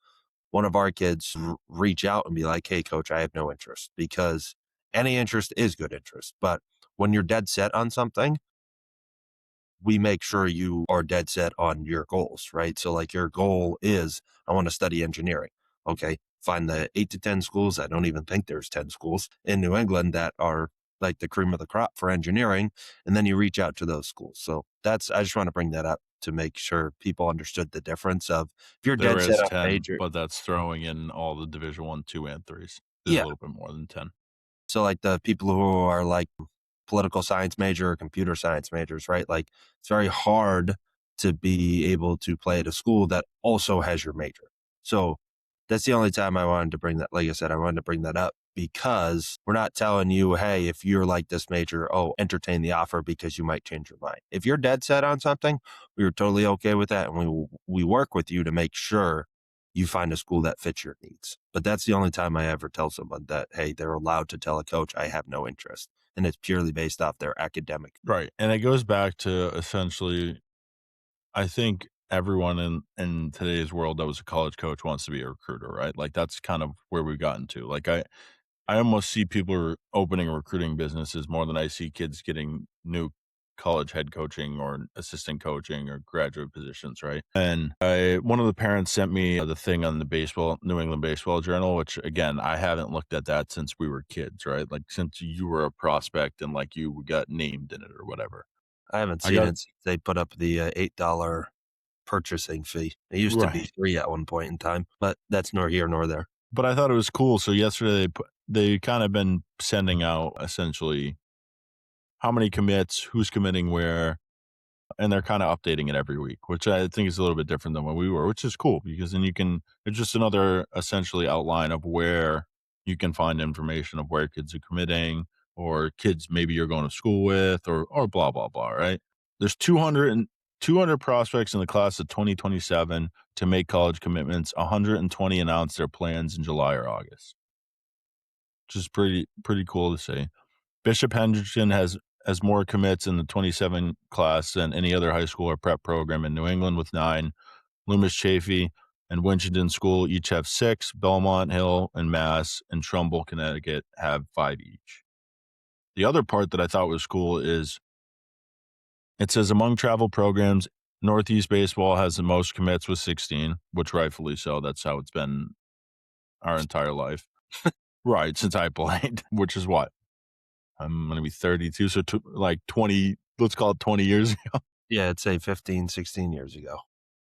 one of our kids reach out and be like, hey, coach, I have no interest, because any interest is good interest. But when you're dead set on something, we make sure you are dead set on your goals, right? So like your goal is, I want to study engineering. Okay. Find the 8 to 10 schools. I don't even think there's 10 schools in New England that are like the cream of the crop for engineering. And then you reach out to those schools. So I just want to bring that up to make sure people understood the difference of if you're There dead set is on 10, major. but that's throwing in all the Division I, 2, and 3s. There's a Yeah. little bit more than 10. So like the people who are like political science major or computer science majors, right? Like it's very hard to be able to play at a school that also has your major. So that's the only time I wanted to bring that. Like I said, I wanted to bring that up because we're not telling you, hey, if you're like this major, oh, entertain the offer because you might change your mind. If you're dead set on something, we were totally okay with that. And we work with you to make sure you find a school that fits your needs. But that's the only time I ever tell someone that, hey, they're allowed to tell a coach, I have no interest. And it's purely based off their academic. Right. And it goes back to essentially, I think everyone in today's world that was a college coach wants to be a recruiter, right? Like that's kind of where we've gotten to. Like I almost see people opening recruiting businesses more than I see kids getting nuked college head coaching or assistant coaching or graduate positions, right? And one of the parents sent me the thing on the baseball, New England Baseball Journal, which again, I haven't looked at that since we were kids, right? Like since you were a prospect and like you got named in it or whatever. I haven't I seen got it since they put up the $8 purchasing fee. It used to be right. free at one point in time, but that's nor here nor there. But I thought it was cool. So yesterday they kind of been sending out essentially how many commits, who's committing where, and they're kind of updating it every week, which I think is a little bit different than when we were, which is cool because then you can, it's just another essentially outline of where you can find information of where kids are committing or kids maybe you're going to school with or blah, blah, blah, right? There's 200 prospects in the class of 2027 to make college commitments. 120 announced their plans in July or August, which is pretty cool to see. Bishop Hendrickson has more commits in the 27 class than any other high school or prep program in New England with 9. Loomis Chaffee and Winchendon School each have 6. Belmont Hill and Mass and Trumbull, Connecticut have 5 each. The other part that I thought was cool is it says among travel programs, Northeast Baseball has the most commits with 16, which rightfully so. That's how it's been our entire life. Right, since I played, which is what? I'm going to be 32, so like 20, let's call it 20 years ago. Yeah, I'd say 15, 16 years ago.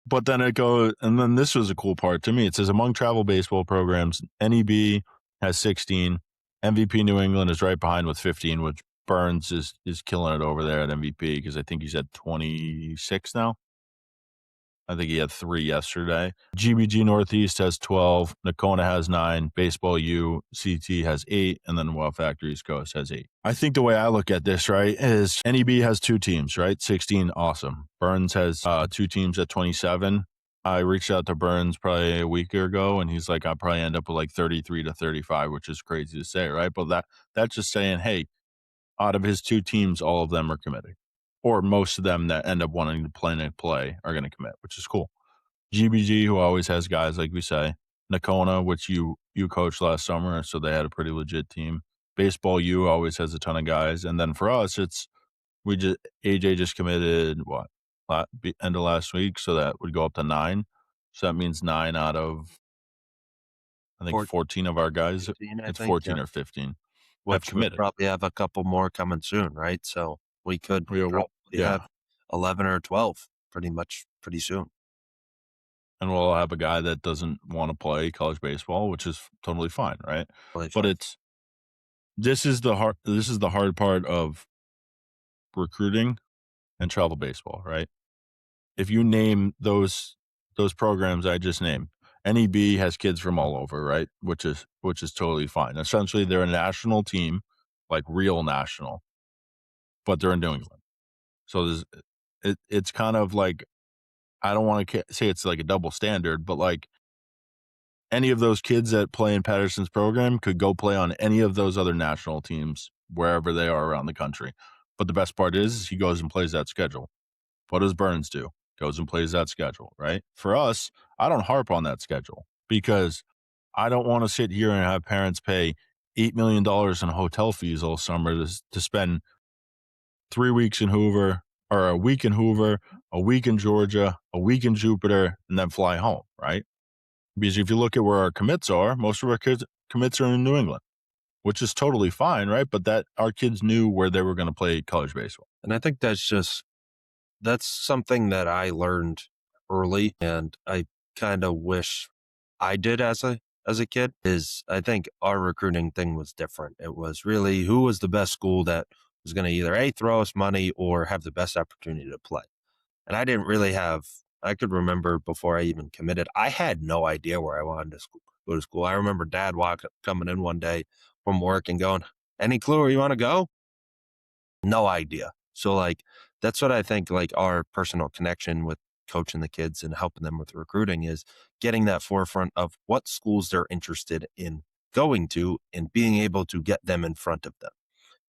But then it goes, and then this was a cool part to me. It says among travel baseball programs, NEB has 16. MVP New England is right behind with 15, which Burns is killing it over there at MVP because I think he's at 26 now. I think he had 3 yesterday. GBG Northeast has 12. Nakona has 9. Baseball U, CT has 8. And then Wow Factory East Coast has 8. I think the way I look at this, right, is NEB has 2 teams, right? 16, awesome. Burns has 2 teams at 27. I reached out to Burns probably a week ago, and he's like, I'll probably end up with like 33 to 35, which is crazy to say, right? But that's just saying, hey, out of his 2 teams, all of them are committing. Or most of them that end up wanting to play are going to commit, which is cool. GBG, who always has guys, like we say. Nakona, which you coached last summer, so they had a pretty legit team. Baseball U always has a ton of guys. And then for us, AJ just committed, end of last week, so that would go up to 9. So that means 9 out of, I think, 14 of our guys. 15, I It's think. Yeah. 14 or 15 have Which would committed. probably have a couple more coming soon, right? So we could probably Yeah. have 11 or 12 pretty soon. And we'll have a guy that doesn't want to play college baseball, which is totally fine, right? Really But fun. this is the hard part of recruiting and travel baseball, right? If you name those programs I just named, NEB has kids from all over, right? Which is totally fine. Essentially, they're a national team, like real national, but they're in New England. So it's kind of like I don't want to say it's like a double standard, but like any of those kids that play in Patterson's program could go play on any of those other national teams wherever they are around the country. But the best part is he goes and plays that schedule. What does Burns do? Goes and plays that schedule, right? For us, I don't harp on that schedule because I don't want to sit here and have parents pay $8 million in hotel fees all summer to spend 3 weeks in Hoover or a week in Hoover, a week in Georgia, a week in Jupiter, and then fly home, right? Because if you look at where our commits are, most of our commits are in New England, which is totally fine, right? But that our kids knew where they were going to play college baseball. And I think that's something that I learned early, and I kind of wish I did as a kid. Is I think our recruiting thing was different. It was really who was the best school that was going to either throw us money or have the best opportunity to play. And I didn't really have. I could remember before I even committed, I had no idea where I wanted to go to school. I remember Dad coming in one day from work and going, "Any clue where you want to go?" No idea. So like that's what I think like our personal connection with coaching the kids and helping them with recruiting is getting that forefront of what schools they're interested in going to and being able to get them in front of them.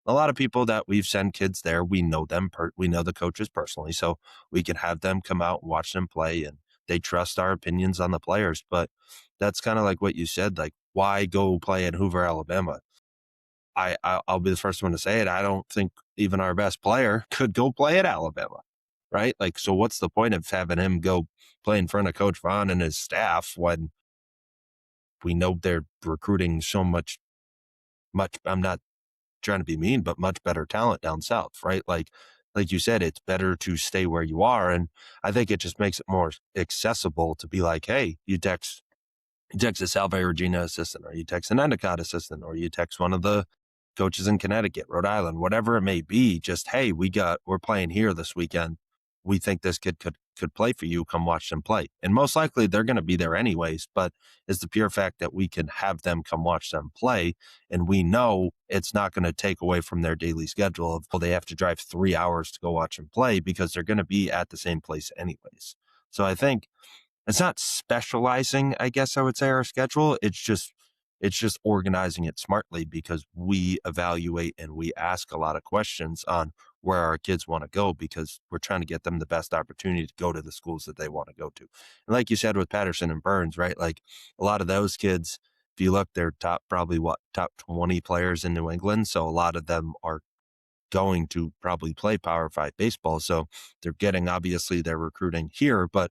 A lot of people that we've sent kids there, we know them, we know the coaches personally, so we can have them come out and watch them play and they trust our opinions on the players. But that's kind of like what you said, like why go play in Hoover, Alabama? I'll be the first one to say it. I don't think even our best player could go play at Alabama, right? Like, so what's the point of having him go play in front of Coach Vaughn and his staff when we know they're recruiting so much, I'm not trying to be mean, but much better talent down south, right? Like you said, it's better to stay where you are. And I think it just makes it more accessible to be like, hey, you text a Salve Regina assistant, or you text an Endicott assistant, or you text one of the coaches in Connecticut, Rhode Island, whatever it may be. Just, hey, we're playing here this weekend. We think this kid could play for you. Come watch them play. And most likely they're going to be there anyways, but it's the pure fact that we can have them come watch them play. And we know it's not going to take away from their daily schedule of, well, they have to drive 3 hours to go watch them play, because they're going to be at the same place anyways. So I think it's not specializing, I guess I would say, our schedule. It's just organizing it smartly, because we evaluate and we ask a lot of questions on where our kids want to go, because we're trying to get them the best opportunity to go to the schools that they want to go to. And like you said with Patterson and Burns, right? Like a lot of those kids, if you look, they're top 20 players in New England. So a lot of them are going to probably play Power Five baseball. So they're getting, obviously, they're recruiting here, but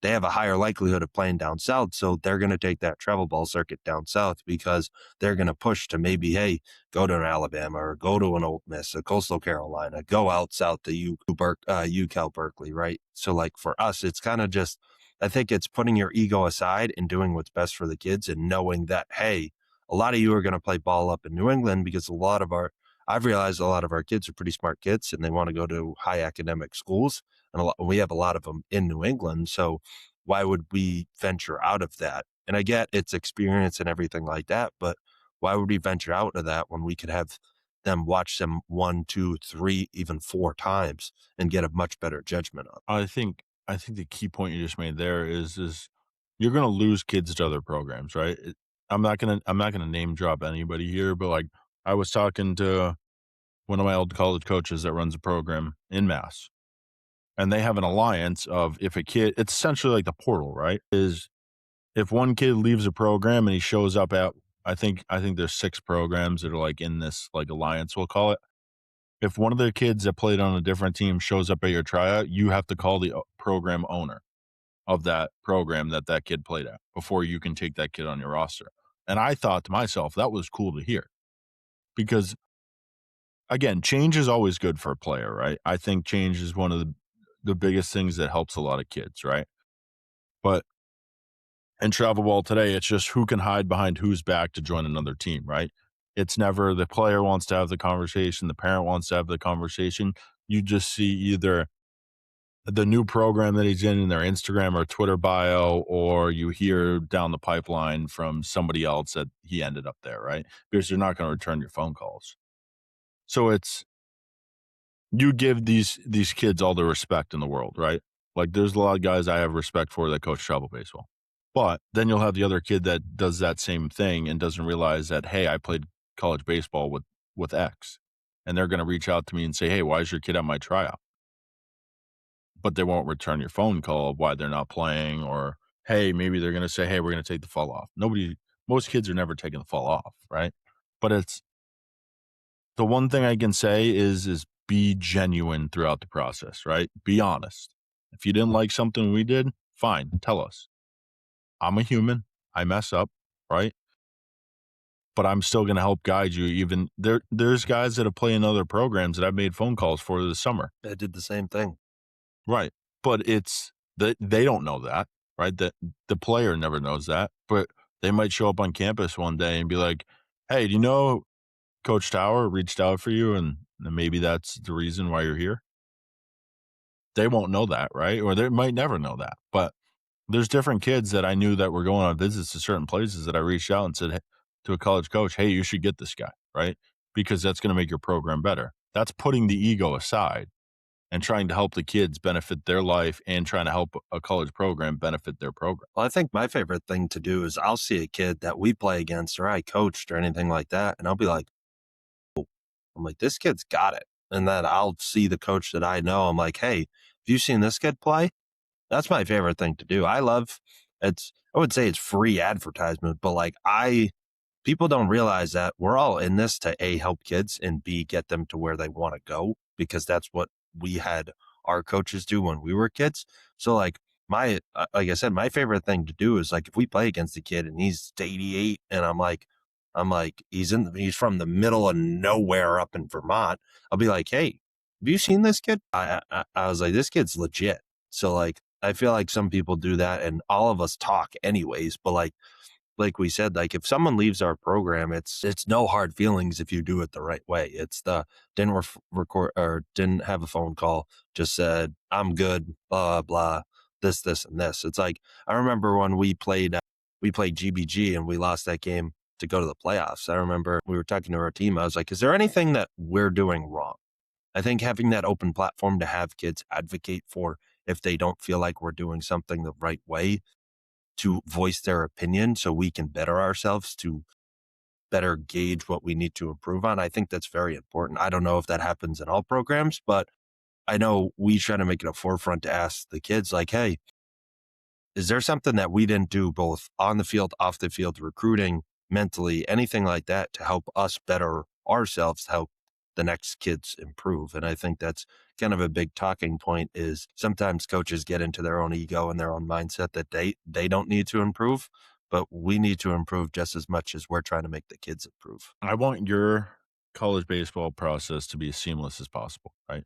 they have a higher likelihood of playing down south. So they're going to take that travel ball circuit down south, because they're going to push to maybe, hey, go to an Alabama or go to an Ole Miss, a Coastal Carolina, go out south to UCal Berkeley, right? So like for us, it's kind of just, I think it's putting your ego aside and doing what's best for the kids, and knowing that, hey, a lot of you are going to play ball up in New England, because I've realized a lot of our kids are pretty smart kids and they want to go to high academic schools. And we have a lot of them in New England. So why would we venture out of that? And I get it's experience and everything like that, but why would we venture out of that when we could have them watch them 1, 2, 3, even 4 times and get a much better judgment on? I think the key point you just made there is you're gonna lose kids to other programs, right? I'm not gonna name drop anybody here, but, like, I was talking to one of my old college coaches that runs a program in Mass, and they have an alliance of, if a kid, it's essentially like the portal, right? Is if one kid leaves a program and he shows up at, I think there's 6 programs that are, like, in this, like, alliance, we'll call it. If one of the kids that played on a different team shows up at your tryout, you have to call the program owner of that program that kid played at before you can take that kid on your roster. And I thought to myself, that was cool to hear, because, again, change is always good for a player, right? I think change is one of the biggest things that helps a lot of kids, right? But in travel ball today, it's just who can hide behind whose back to join another team, right? It's never the player wants to have the conversation, the parent wants to have the conversation. You just see either the new program that he's in their Instagram or Twitter bio, or you hear down the pipeline from somebody else that he ended up there, right? Because you're not going to return your phone calls. So it's, you give these kids all the respect in the world, right? Like, there's a lot of guys I have respect for that coach travel baseball. But then you'll have the other kid that does that same thing and doesn't realize that, hey, I played college baseball with X. And they're going to reach out to me and say, hey, why is your kid at my tryout? But they won't return your phone call of why they're not playing, or, hey, maybe they're going to say, hey, we're going to take the fall off. Most kids are never taking the fall off, right? But it's, the one thing I can say is be genuine throughout the process, right? Be honest. If you didn't like something we did, fine, tell us. I'm a human. I mess up, right? But I'm still going to help guide you. Even there's guys that have played in other programs that I've made phone calls for this summer. I did the same thing. Right. But it's that they don't know that, right? That the player never knows that. But they might show up on campus one day and be like, hey, do you know Coach Tower reached out for you, and maybe that's the reason why you're here? They won't know that, right? Or they might never know that. But there's different kids that I knew that were going on visits to certain places that I reached out and said, to a college coach, hey, you should get this guy, right? Because that's going to make your program better. That's putting the ego aside and trying to help the kids benefit their life, and trying to help a college program benefit their program. Well, I think my favorite thing to do is I'll see a kid that we play against or I coached or anything like that, and I'll be like, I'm like, this kid's got it. And then I'll see the coach that I know. I'm like, hey, have you seen this kid play? That's my favorite thing to do. I would say it's free advertisement, but like people don't realize that we're all in this to A, help kids, and B, get them to where they want to go, because that's what we had our coaches do when we were kids. So like like I said, my favorite thing to do is like if we play against a kid and he's 88 and I'm like, he's from the middle of nowhere up in Vermont. I'll be like, hey, have you seen this kid? I was like, this kid's legit. So like, I feel like some people do that and all of us talk anyways, but like we said, like if someone leaves our program, it's no hard feelings if you do it the right way. It's the record or didn't have a phone call, just said I'm good, blah blah, this and this. It's like I remember when we played GBG and we lost that game to go to the playoffs. I remember we were talking to our team. I was like, is there anything that we're doing wrong? I think having that open platform to have kids advocate for if they don't feel like we're doing something the right way, to voice their opinion so we can better ourselves to better gauge what we need to improve on. I think that's very important. I don't know if that happens in all programs, but I know we try to make it a forefront to ask the kids like, hey, is there something that we didn't do both on the field, off the field, recruiting, mentally, anything like that to help us better ourselves, help the next kids improve? And I think that's kind of a big talking point is sometimes coaches get into their own ego and their own mindset that they don't need to improve, but we need to improve just as much as we're trying to make the kids improve. I want your college baseball process to be as seamless as possible, right?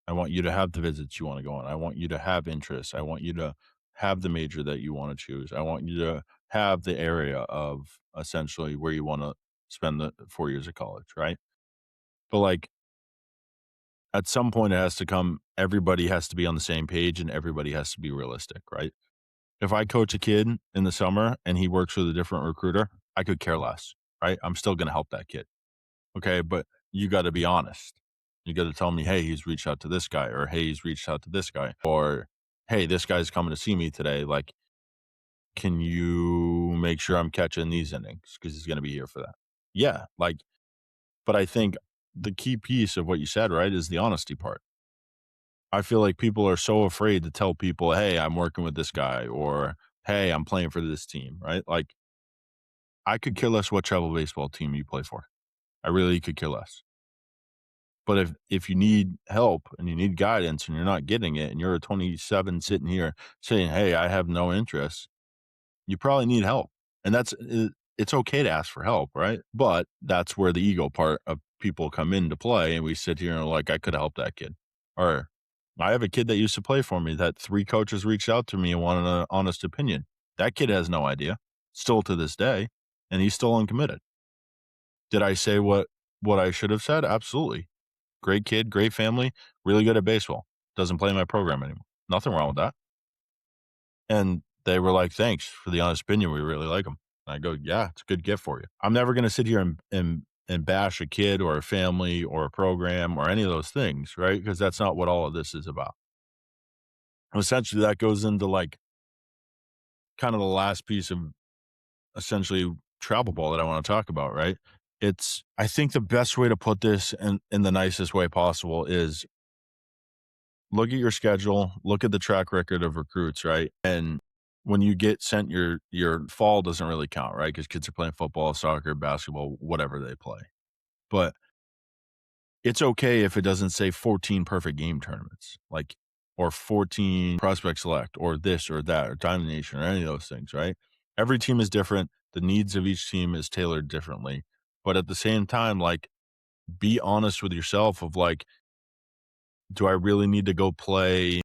I want you to have the visits you want to go on. I want you to have interests. I want you to have the major that you want to choose. I want you to have the area of essentially where you want to spend the 4 years of college, right? But like at some point, it has to come, everybody has to be on the same page and everybody has to be realistic, right? If I coach a kid in the summer and he works with a different recruiter, I could care less, right? I'm still going to help that kid. Okay. But you got to be honest. You got to tell me, hey, he's reached out to this guy, or hey, he's reached out to this guy, or hey, this guy's coming to see me today. Like, can you make sure I'm catching these innings? Because he's going to be here for that. Yeah. Like, but I think the key piece of what you said, right, is the honesty part. I feel like people are so afraid to tell people, hey, I'm working with this guy, or hey, I'm playing for this team, right? Like, I could care less what travel baseball team you play for. I really could care less. But if you need help and you need guidance and you're not getting it and you're a 27 sitting here saying, "Hey, I have no interest," you probably need help. And it's okay to ask for help, right? But that's where the ego part of people come into play and we sit here and are like, "I could help that kid." Or I have a kid that used to play for me that 3 coaches reached out to me and wanted an honest opinion. That kid has no idea, still to this day, and he's still uncommitted. Did I say what I should have said? Absolutely. Great kid, great family, really good at baseball. Doesn't play in my program anymore. Nothing wrong with that. And they were like, "Thanks for the honest opinion. We really like him." And I go, "Yeah, it's a good gift for you." I'm never gonna sit here and bash a kid or a family or a program or any of those things, right? Because that's not what all of this is about. Essentially, that goes into, like, kind of the last piece of essentially travel ball that I wanna talk about, right? It's I think the best way to put this in the nicest way possible is look at your schedule, look at the track record of recruits, right? And when you get sent your fall doesn't really count, right? Because kids are playing football, soccer, basketball, whatever they play. But it's okay if it doesn't say 14 perfect game tournaments, like or 14 prospect select or this or that or Diamond Nation or any of those things, right? Every team is different. The needs of each team is tailored differently. But at the same time, like be honest with yourself of like, do I really need to go play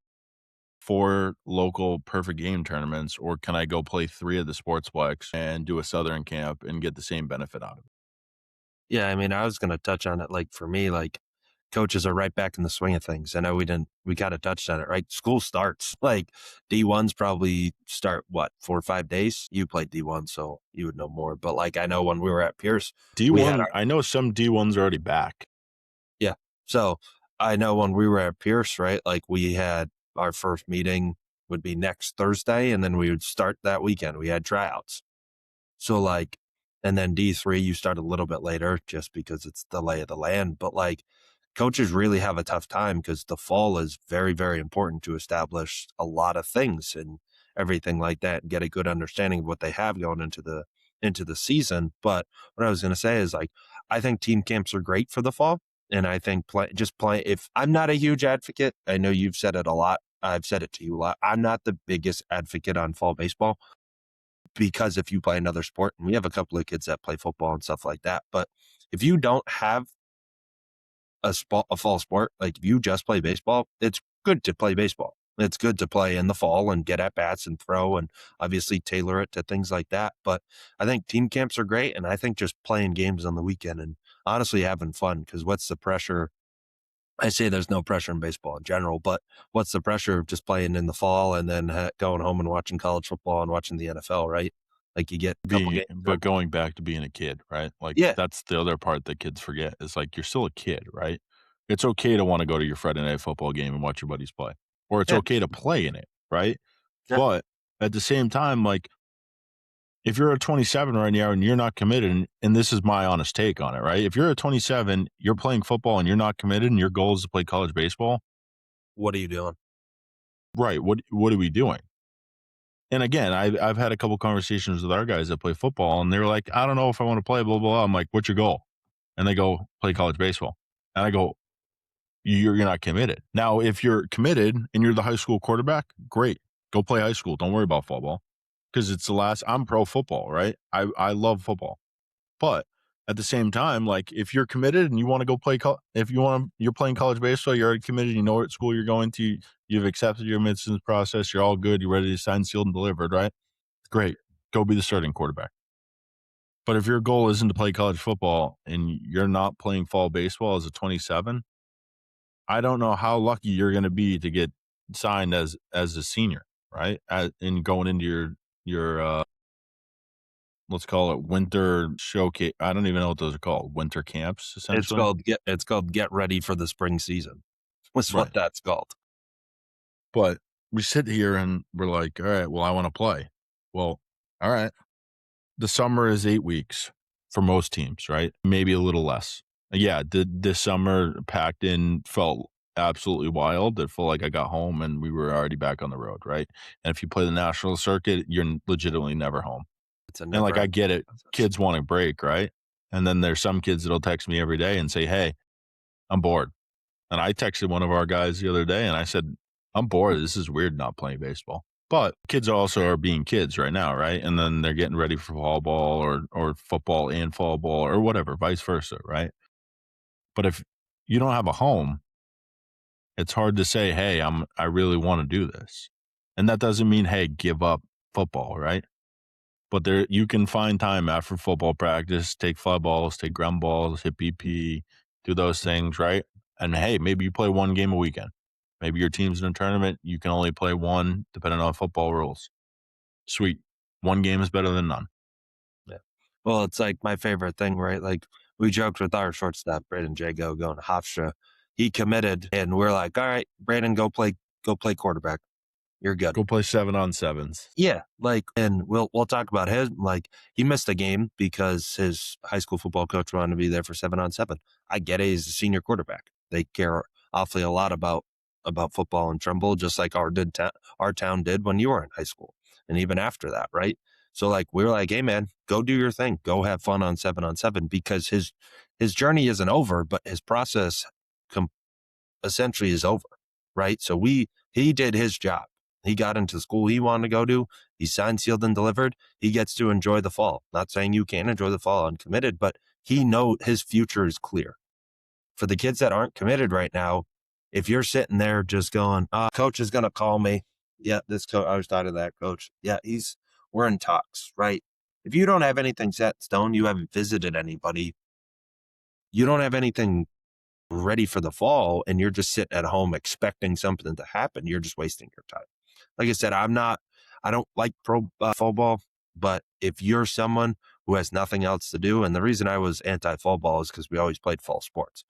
4 local perfect game tournaments, or can I go play 3 at the Sportsplex and do a Southern camp and get the same benefit out of it? Yeah, I mean, I was going to touch on it. Like for me, like coaches are right back in the swing of things. I know we kind of touched on it, right? School starts like D1s probably start what, 4 or 5 days. You played D1, so you would know more. But like, I know when we were at Pierce, we had D1, our, I know some D1s are already back. yeah. So I know when we were at Pierce, right? Like we had our first meeting would be next Thursday, and then we would start that weekend. We had tryouts. So like, and then D3, you start a little bit later just because it's the lay of the land. But like, coaches really have a tough time because the fall is very, very important to establish a lot of things and everything like that and get a good understanding of what they have going into the season. But what I was going to say is like, I think team camps are great for the fall. And I think if I'm not a huge advocate, I know you've said it a lot. I've said it to you a lot. I'm not the biggest advocate on fall baseball because if you play another sport, and we have a couple of kids that play football and stuff like that, but if you don't have a fall sport, like if you just play baseball, it's good to play baseball. It's good to play in the fall and get at bats and throw and obviously tailor it to things like that. But I think team camps are great. And I think just playing games on the weekend and honestly having fun, because what's the pressure? I say there's no pressure in baseball in general, but what's the pressure of just playing in the fall and then going home and watching college football and watching the NFL, right? Like you get a couple games. But going back to being a kid, right? Like, Yeah. that's the other part that kids forget is, like, you're still a kid, right? It's okay to wanna go to your Friday night football game and watch your buddies play, or it's Yeah. okay to play in it, right? Yeah. But at the same time, like, if you're a 27 right now and you're not committed, and this is my honest take on it, right? If you're a 27, you're playing football and you're not committed and your goal is to play college baseball, What are you doing? right, what are we doing? And again, I've had a couple conversations with our guys that play football, and they're like, "I don't know if I wanna play, blah, blah, blah." I'm like, "What's your goal?" And they go, "Play college baseball." And I go, You're not committed." Now, if you're committed and you're the high school quarterback, great. Go play high school. Don't worry about football because it's the last I'm pro football, right? I love football. But at the same time, like, if you're committed and you wanna go play if you're playing college baseball, you're already committed, you know what school you're going to, you've accepted your admissions process, you're all good, you're ready to sign, sealed, and delivered, right? Great. Go be the starting quarterback. But if your goal isn't to play college football and you're not playing fall baseball as a 27, I don't know how lucky you're gonna be to get signed as a senior, right? And going into your let's call it winter showcase. I don't even know what those are called. Winter camps, essentially. It's called get ready for the spring season. Was what Right. that's called. But we sit here and we're like, all right, well, I want to play. Well, all right. The summer is 8 weeks for most teams, right? Maybe a little less. Yeah, this summer packed in felt absolutely wild. It felt like I got home and we were already back on the road, right? And if you play the national circuit, you're legitimately never home. It's a And like, never I ending get it. process. Kids want a break, right? And then there's some kids that'll text me every day and say, "Hey, I'm bored." And I texted one of our guys the other day and I said, "I'm bored. This is weird not playing baseball." But kids also are being kids right now, right? And then they're getting ready for fall ball or football and fall ball or whatever, vice versa, right? But if you don't have a home, it's hard to say, "Hey, I really want to do this." And that doesn't mean, "Hey, give up football," right? But there you can find time after football practice, take fly balls, take ground balls, hit BP, do those things, right? And hey, maybe you play one game a weekend. Maybe your team's in a tournament, you can only play one depending on football rules. Sweet. One game is better than none. Yeah. Well, it's like my favorite thing, right? Like we joked with our shortstop, Braden Jago, going to Hofstra. He committed, and we're like, "All right, Braden, go play quarterback. You're good." Go play 7-on-7s. Yeah, like, and we'll talk about him. Like, he missed a game because his high school football coach wanted to be there for 7-on-7. I get it. He's a senior quarterback. They care awfully a lot about football in Trumbull, just like our town did when you were in high school, and even after that, right? So, like, we were like, "Hey, man, go do your thing. Go have fun on 7-on-7," because his journey isn't over, but his process com- essentially is over, right? So he did his job. He got into the school he wanted to go to. He signed, sealed, and delivered. He gets to enjoy the fall. Not saying you can't enjoy the fall uncommitted, but he know his future is clear. For the kids that aren't committed right now, if you're sitting there just going, coach is gonna call me. Yeah, this coach, I was talking to that coach. Yeah, we're in talks, right? If you don't have anything set in stone, you haven't visited anybody, you don't have anything ready for the fall, and you're just sitting at home expecting something to happen, you're just wasting your time. Like I said, I don't like pro fall ball, but if you're someone who has nothing else to do, and the reason I was anti fall ball is because we always played fall sports.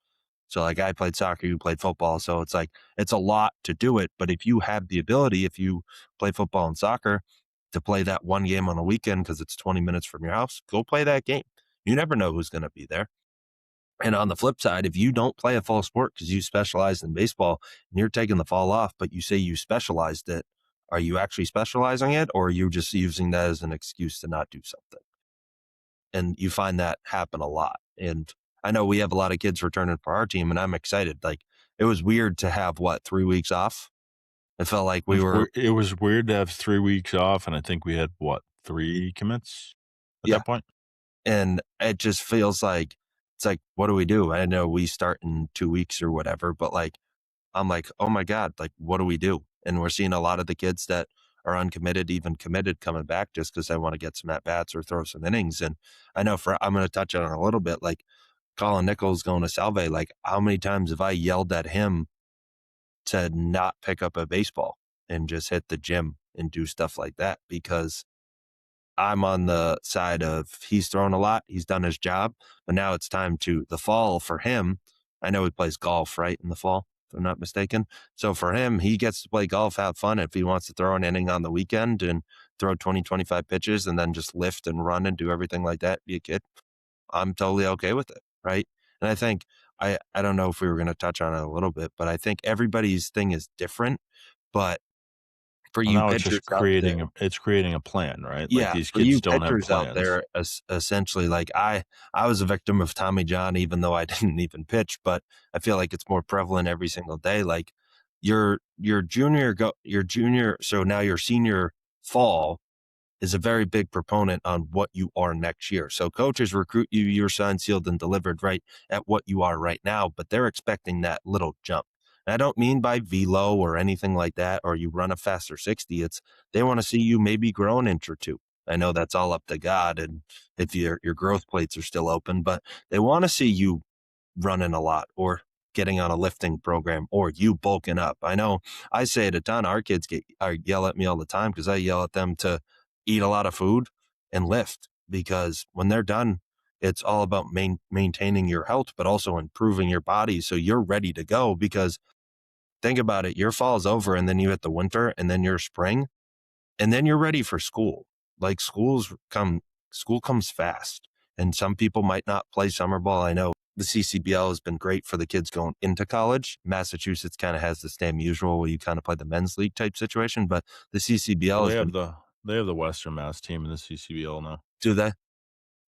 So like I played soccer, you played football. So it's like, it's a lot to do it. But if you have the ability, if you play football and soccer, to play that one game on a weekend because it's 20 minutes from your house, go play that game. You never know who's going to be there. And on the flip side, if you don't play a fall sport because you specialized in baseball and you're taking the fall off, but you say you specialized it, are you actually specializing it, or are you just using that as an excuse to not do something? And you find that happen a lot. And I know we have a lot of kids returning for our team, and I'm excited. Like, it was weird to have, what, 3 weeks off? It felt like we were, It was weird to have 3 weeks off, and I think we had, what, 3 commits at yeah. that point? And it just feels like, it's like, what do we do? I know we start in 2 weeks or whatever, but like, I'm like, oh my God, like, what do we do? And we're seeing a lot of the kids that are uncommitted, even committed, coming back just because they want to get some at bats or throw some innings. And I know I'm going to touch on it a little bit. Like, Colin Nichols going to Salve, like, how many times have I yelled at him to not pick up a baseball and just hit the gym and do stuff like that? Because I'm on the side of he's thrown a lot, he's done his job, but now it's time to the fall for him. I know he plays golf, right, in the fall, if I'm not mistaken. So for him, he gets to play golf, have fun. If he wants to throw an inning on the weekend and throw 20, 25 pitches and then just lift and run and do everything like that, be a kid, I'm totally okay with it, right? And I think I don't know if we were going to touch on it a little bit, but I think everybody's thing is different. But for Well, you now it's pitchers just out there, creating a plan, right? Like, yeah, these for kids you don't have pitchers out plans. there, essentially, like I was a victim of Tommy John, even though I didn't even pitch, but I feel like it's more prevalent every single day. Like your junior, so now your senior fall is a very big proponent on what you are next year. So coaches recruit you, you're signed, sealed, and delivered right at what you are right now, but they're expecting that little jump. And I don't mean by velo or anything like that, or you run a faster 60. It's they want to see you maybe grow an inch or two. I know that's all up to God, and if your growth plates are still open, but they want to see you running a lot or getting on a lifting program or you bulking up. I know I say it a ton. Our kids yell at me all the time because I yell at them to eat a lot of food and lift because when they're done, it's all about maintaining your health, but also improving your body so you're ready to go. Because think about it, your fall's over and then you hit the winter and then your spring and then you're ready for school. Like school comes fast. And some people might not play summer ball. I know the CCBL has been great for the kids going into college. Massachusetts kind of has the same usual where you kind of play the men's league type situation, but the CCBL Well, has been, they have the Western Mass team in the CCBL now. do they?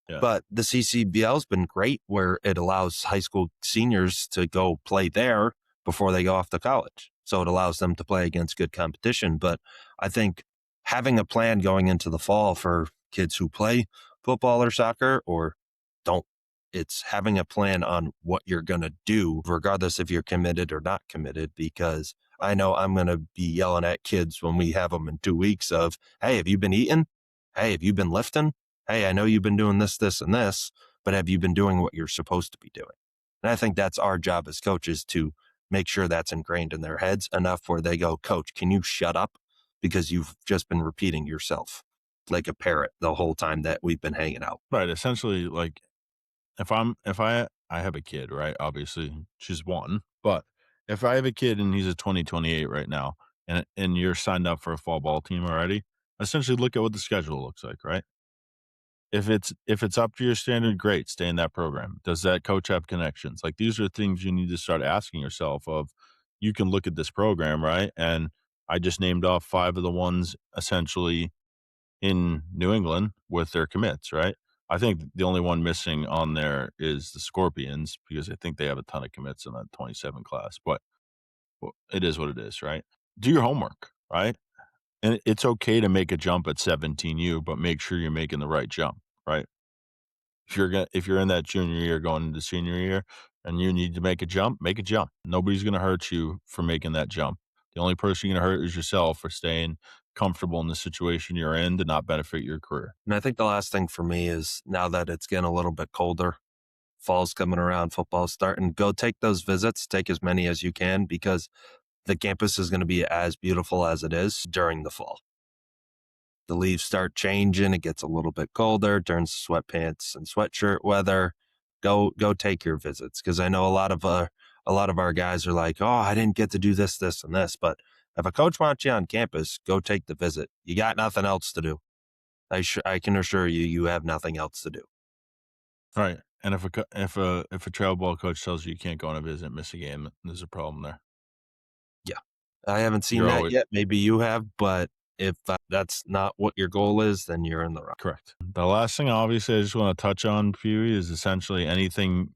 Yeah. But the CCBL has been great where it allows high school seniors to go play there before they go off to college. So it allows them to play against good competition. But I think having a plan going into the fall for kids who play football or soccer or don't, it's having a plan on what you're going to do, regardless if you're committed or not committed, because I know I'm going to be yelling at kids when we have them in 2 weeks of, hey, have you been eating? Hey, have you been lifting? Hey, I know you've been doing this, this, and this, but have you been doing what you're supposed to be doing? And I think that's our job as coaches to make sure that's ingrained in their heads enough where they go, Coach, can you shut up? Because you've just been repeating yourself like a parrot the whole time that we've been hanging out. Right, essentially, like, if I have a kid, right, obviously, she's 1, but if I have a kid and he's a 2028 right now, and you're signed up for a fall ball team already, essentially look at what the schedule looks like, right? If it's up to your standard, great, stay in that program. Does that coach have connections? Like, these are things you need to start asking yourself of, you can look at this program, right? And I just named off 5 of the ones essentially in New England with their commits, right? I think the only one missing on there is the Scorpions because I think they have a ton of commits in that 27 class, but it is what it is, right? Do your homework, right? And it's okay to make a jump at 17U, but make sure you're making the right jump, right? If you're in that junior year going into senior year and you need to make a jump, make a jump. Nobody's gonna hurt you for making that jump. The only person you're gonna hurt is yourself for staying comfortable in the situation you're in to not benefit your career. And I think the last thing for me is now that it's getting a little bit colder, fall's coming around, football's starting, go take those visits, take as many as you can because the campus is going to be as beautiful as it is during the fall. The leaves start changing. It gets a little bit colder, turns sweatpants and sweatshirt weather. Go take your visits because I know a lot of our guys are like, oh, I didn't get to do this, this, and this. But if a coach wants you on campus, go take the visit. You got nothing else to do. I can assure you, you have nothing else to do. Right. And if a travel ball coach tells you you can't go on a visit, miss a game, there's a problem there. Yeah, I haven't seen You're that always yet. Maybe you have, but If that's not what your goal is, then you're in the wrong. Correct. The last thing, obviously, I just want to touch on, Fury, is essentially anything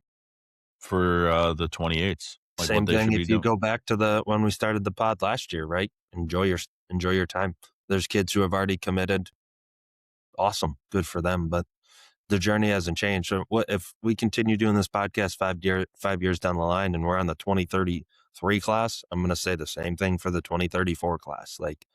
for the 28s, like what Same they thing should be if you doing. go back to the when we started the pod last year, right? Enjoy your time. There's kids who have already committed. Awesome. Good for them. But the journey hasn't changed. So what if we continue doing this podcast 5 years down the line and we're on the 2033 class? I'm gonna say the same thing for the 2034 class. Like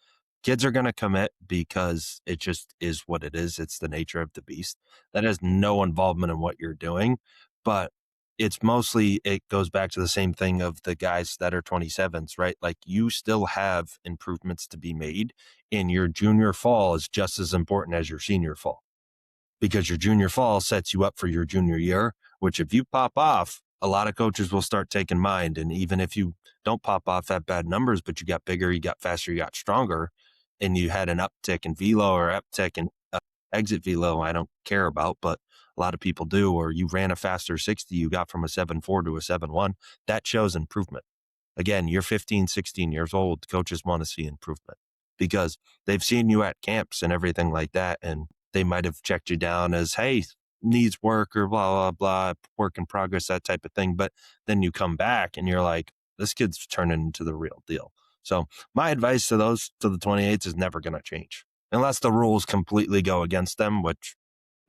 kids are gonna commit because it just is what it is. It's the nature of the beast. That has no involvement in what you're doing, but it's mostly it goes back to the same thing of the guys that are 27s, right? Like you still have improvements to be made, and your junior fall is just as important as your senior fall because your junior fall sets you up for your junior year, which if you pop off, a lot of coaches will start taking mind. And even if you don't pop off at bad numbers, but you got bigger, you got faster, you got stronger, and you had an uptick in velo or uptick in exit velo, I don't care about, but a lot of people do, or you ran a faster 60, you got from a 7.4 to a 7.1, that shows improvement. Again, you're 15, 16 years old. Coaches want to see improvement because they've seen you at camps and everything like that. And they might have checked you down as, hey, needs work or blah, blah, blah, work in progress, that type of thing. But then you come back and you're like, this kid's turning into the real deal. So my advice to to the 28s is never going to change unless the rules completely go against them, which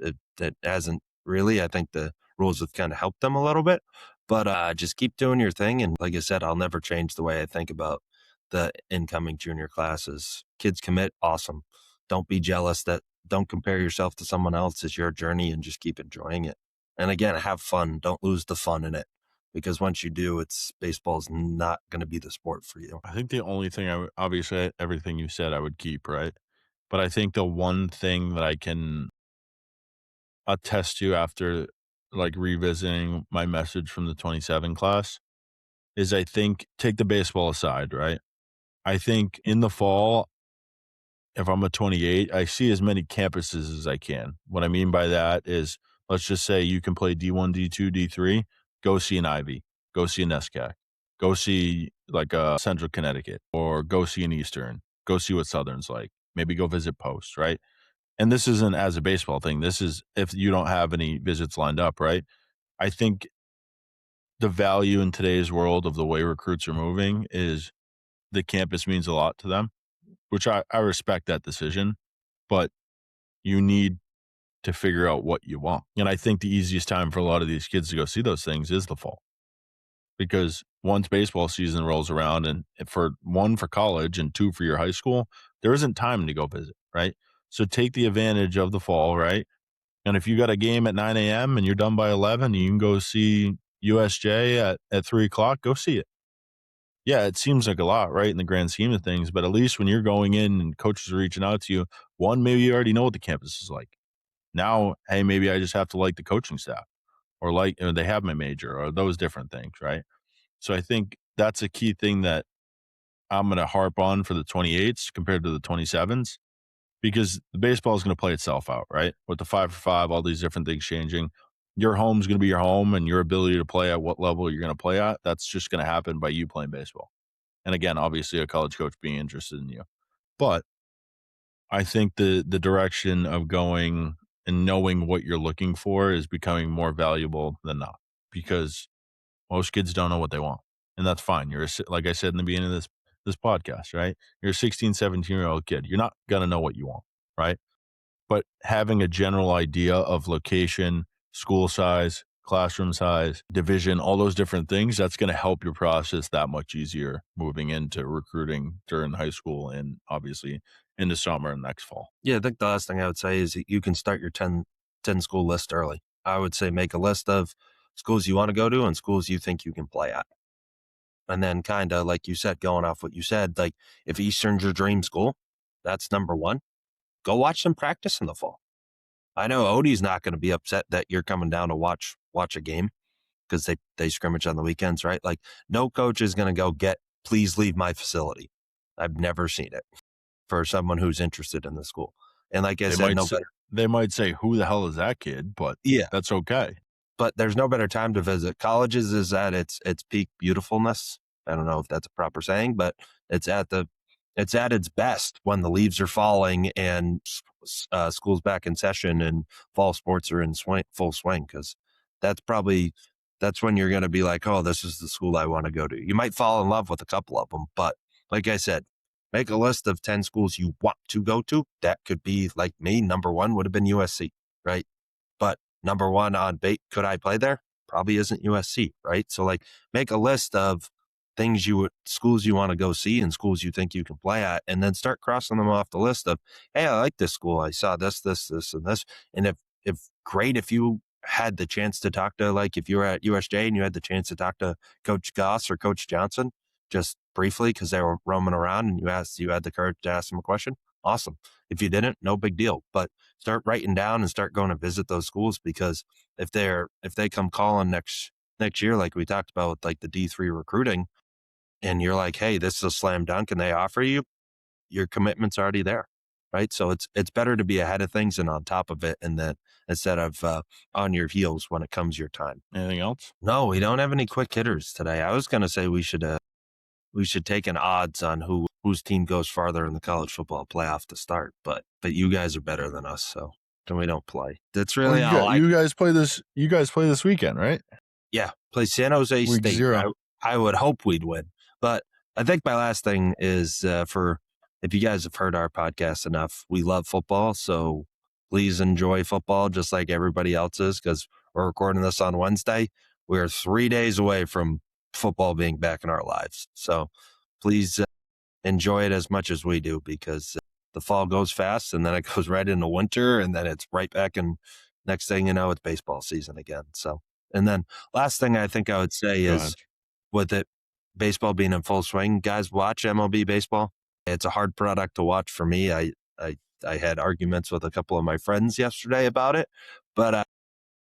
it hasn't really. I think the rules have kind of helped them a little bit, but just keep doing your thing. And like I said, I'll never change the way I think about the incoming junior classes. Kids commit, awesome. Don't be jealous that don't compare yourself to someone else. It's your journey and just keep enjoying it. And again, have fun. Don't lose the fun in it because once you do, it's baseball's not going to be the sport for you. I think the only thing obviously everything you said I would keep, right? But I think the one thing that I can attest to after like revisiting my message from the 27 class is I think take the baseball aside, right? I think in the fall, if I'm a 28, I see as many campuses as I can. What I mean by that is, let's just say you can play D1, D2, D3, go see an Ivy, go see an SCAC, go see like a Central Connecticut, or go see an Eastern, go see what Southern's like, maybe go visit Post, right? And this isn't as a baseball thing. This is if you don't have any visits lined up, right? I think the value in today's world of the way recruits are moving is the campus means a lot to them, which I respect that decision, but you need to figure out what you want. And I think the easiest time for a lot of these kids to go see those things is the fall. Because once baseball season rolls around and for one for college and two for your high school, there isn't time to go visit, right? So take the advantage of the fall, right? And if you got a game at 9 a.m. and you're done by 11, you can go see USJ at 3 o'clock, go see it. Yeah, it seems like a lot, right, in the grand scheme of things, but at least when you're going in and coaches are reaching out to you, one, maybe you already know what the campus is like. Now, hey, maybe I just have to like the coaching staff or they have my major or those different things, right? So I think that's a key thing that I'm going to harp on for the 28s compared to the 27s because the baseball is going to play itself out, right? With the 5 for 5, all these different things changing. Your home's going to be your home and your ability to play at what level you're going to play at, that's just going to happen by you playing baseball. And again, obviously a college coach being interested in you. But I think the direction of going and knowing what you're looking for is becoming more valuable than not because most kids don't know what they want. And that's fine. Like I said in the beginning of this podcast, right? You're a 16, 17-year-old kid. You're not going to know what you want, right? But having a general idea of location, school size, classroom size, division, all those different things, that's going to help your process that much easier moving into recruiting during high school and obviously into summer and next fall. Yeah, I think the last thing I would say is that you can start your 10 school list early. I would say make a list of schools you want to go to and schools you think you can play at. And then kind of like you said, going off what you said, like if Eastern's your dream school, that's number one. Go watch them practice in the fall. I know Odie's not going to be upset that you're coming down to watch a game because they scrimmage on the weekends, right? Like no coach is going to go please leave my facility. I've never seen it for someone who's interested in the school. And like I They said, might no say, better. they might say, "Who the hell is that kid?" But Yeah, that's okay. but there's no better time to visit. Colleges is at its peak beautifulness. I don't know if that's a proper saying, but it's at it's at its best when the leaves are falling and school's back in session and fall sports are in full swing, because that's probably that's when you're going to be like, oh, this is the school I want to go to. You might fall in love with a couple of them, but like I said, make a list of 10 schools you want to go to. That could be, like me, number one would have been USC, right? But number one on bait, could I play there? Probably isn't USC, right? So like make a list of schools you want to go see and schools you think you can play at, and then start crossing them off the list of, hey, I like this school. I saw this, and this. And if great, if you had the chance to talk to, like if you were at USJ and you had the chance to talk to Coach Goss or Coach Johnson just briefly because they were roaming around and you had the courage to ask them a question, awesome. If you didn't, no big deal. But start writing down and start going to visit those schools, because if they come calling next year, like we talked about with like the D3 recruiting, and you're like, hey, this is a slam dunk and they offer you, your commitment's already there. Right. So it's better to be ahead of things and on top of it, and then instead of on your heels when it comes your time. Anything else? No, we don't have any quick hitters today. I was going to say we should take an odds on whose team goes farther in the college football playoff to start, but you guys are better than us, so then we don't play. That's Well, really all you guys play this. You guys play this weekend, right? yeah, play San Jose Week State. 0. I would hope we'd win, but I think my last thing is for if you guys have heard our podcast enough, we love football, so please enjoy football just like everybody else is, because we're recording this on Wednesday. We're 3 days away from football being back in our lives, so please enjoy it as much as we do, because the fall goes fast and then it goes right into winter and then it's right back in. Next thing you know, it's baseball season again. So, and then last thing I think I would say Go is ahead. with it, baseball being in full swing, guys, watch MLB baseball. It's a hard product to watch for me. I had arguments with a couple of my friends yesterday about it, but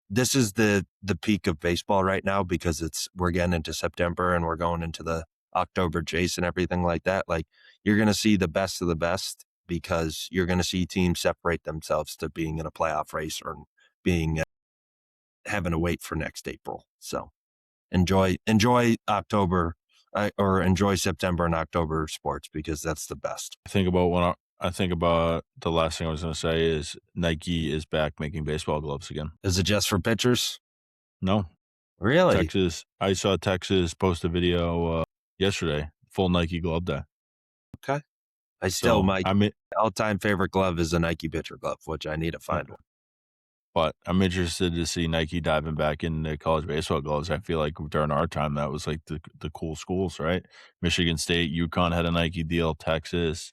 this is the peak of baseball right now, because we're getting into September and we're going into the October chase and everything like that. Like, you're going to see the best of the best, because you're going to see teams separate themselves to being in a playoff race or being having to wait for next April. So enjoy October or enjoy September and October sports, because that's the best. I think about the last thing I was going to say is Nike is back making baseball gloves again. Is it just for pitchers? No, Really? Texas. I saw Texas post a video yesterday. Full Nike glove day. Okay. So My all-time favorite glove is a Nike pitcher glove, which I need to find one. But I'm interested to see Nike diving back into college baseball gloves. I feel like during our time, that was like the cool schools, right? Michigan State, UConn had a Nike deal, Texas.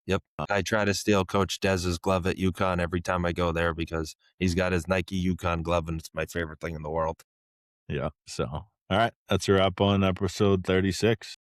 Yep. I try to steal Coach Dez's glove at UConn every time I go there, because he's got his Nike UConn glove and it's my favorite thing in the world. Yeah. So, all right. That's a wrap on episode 36.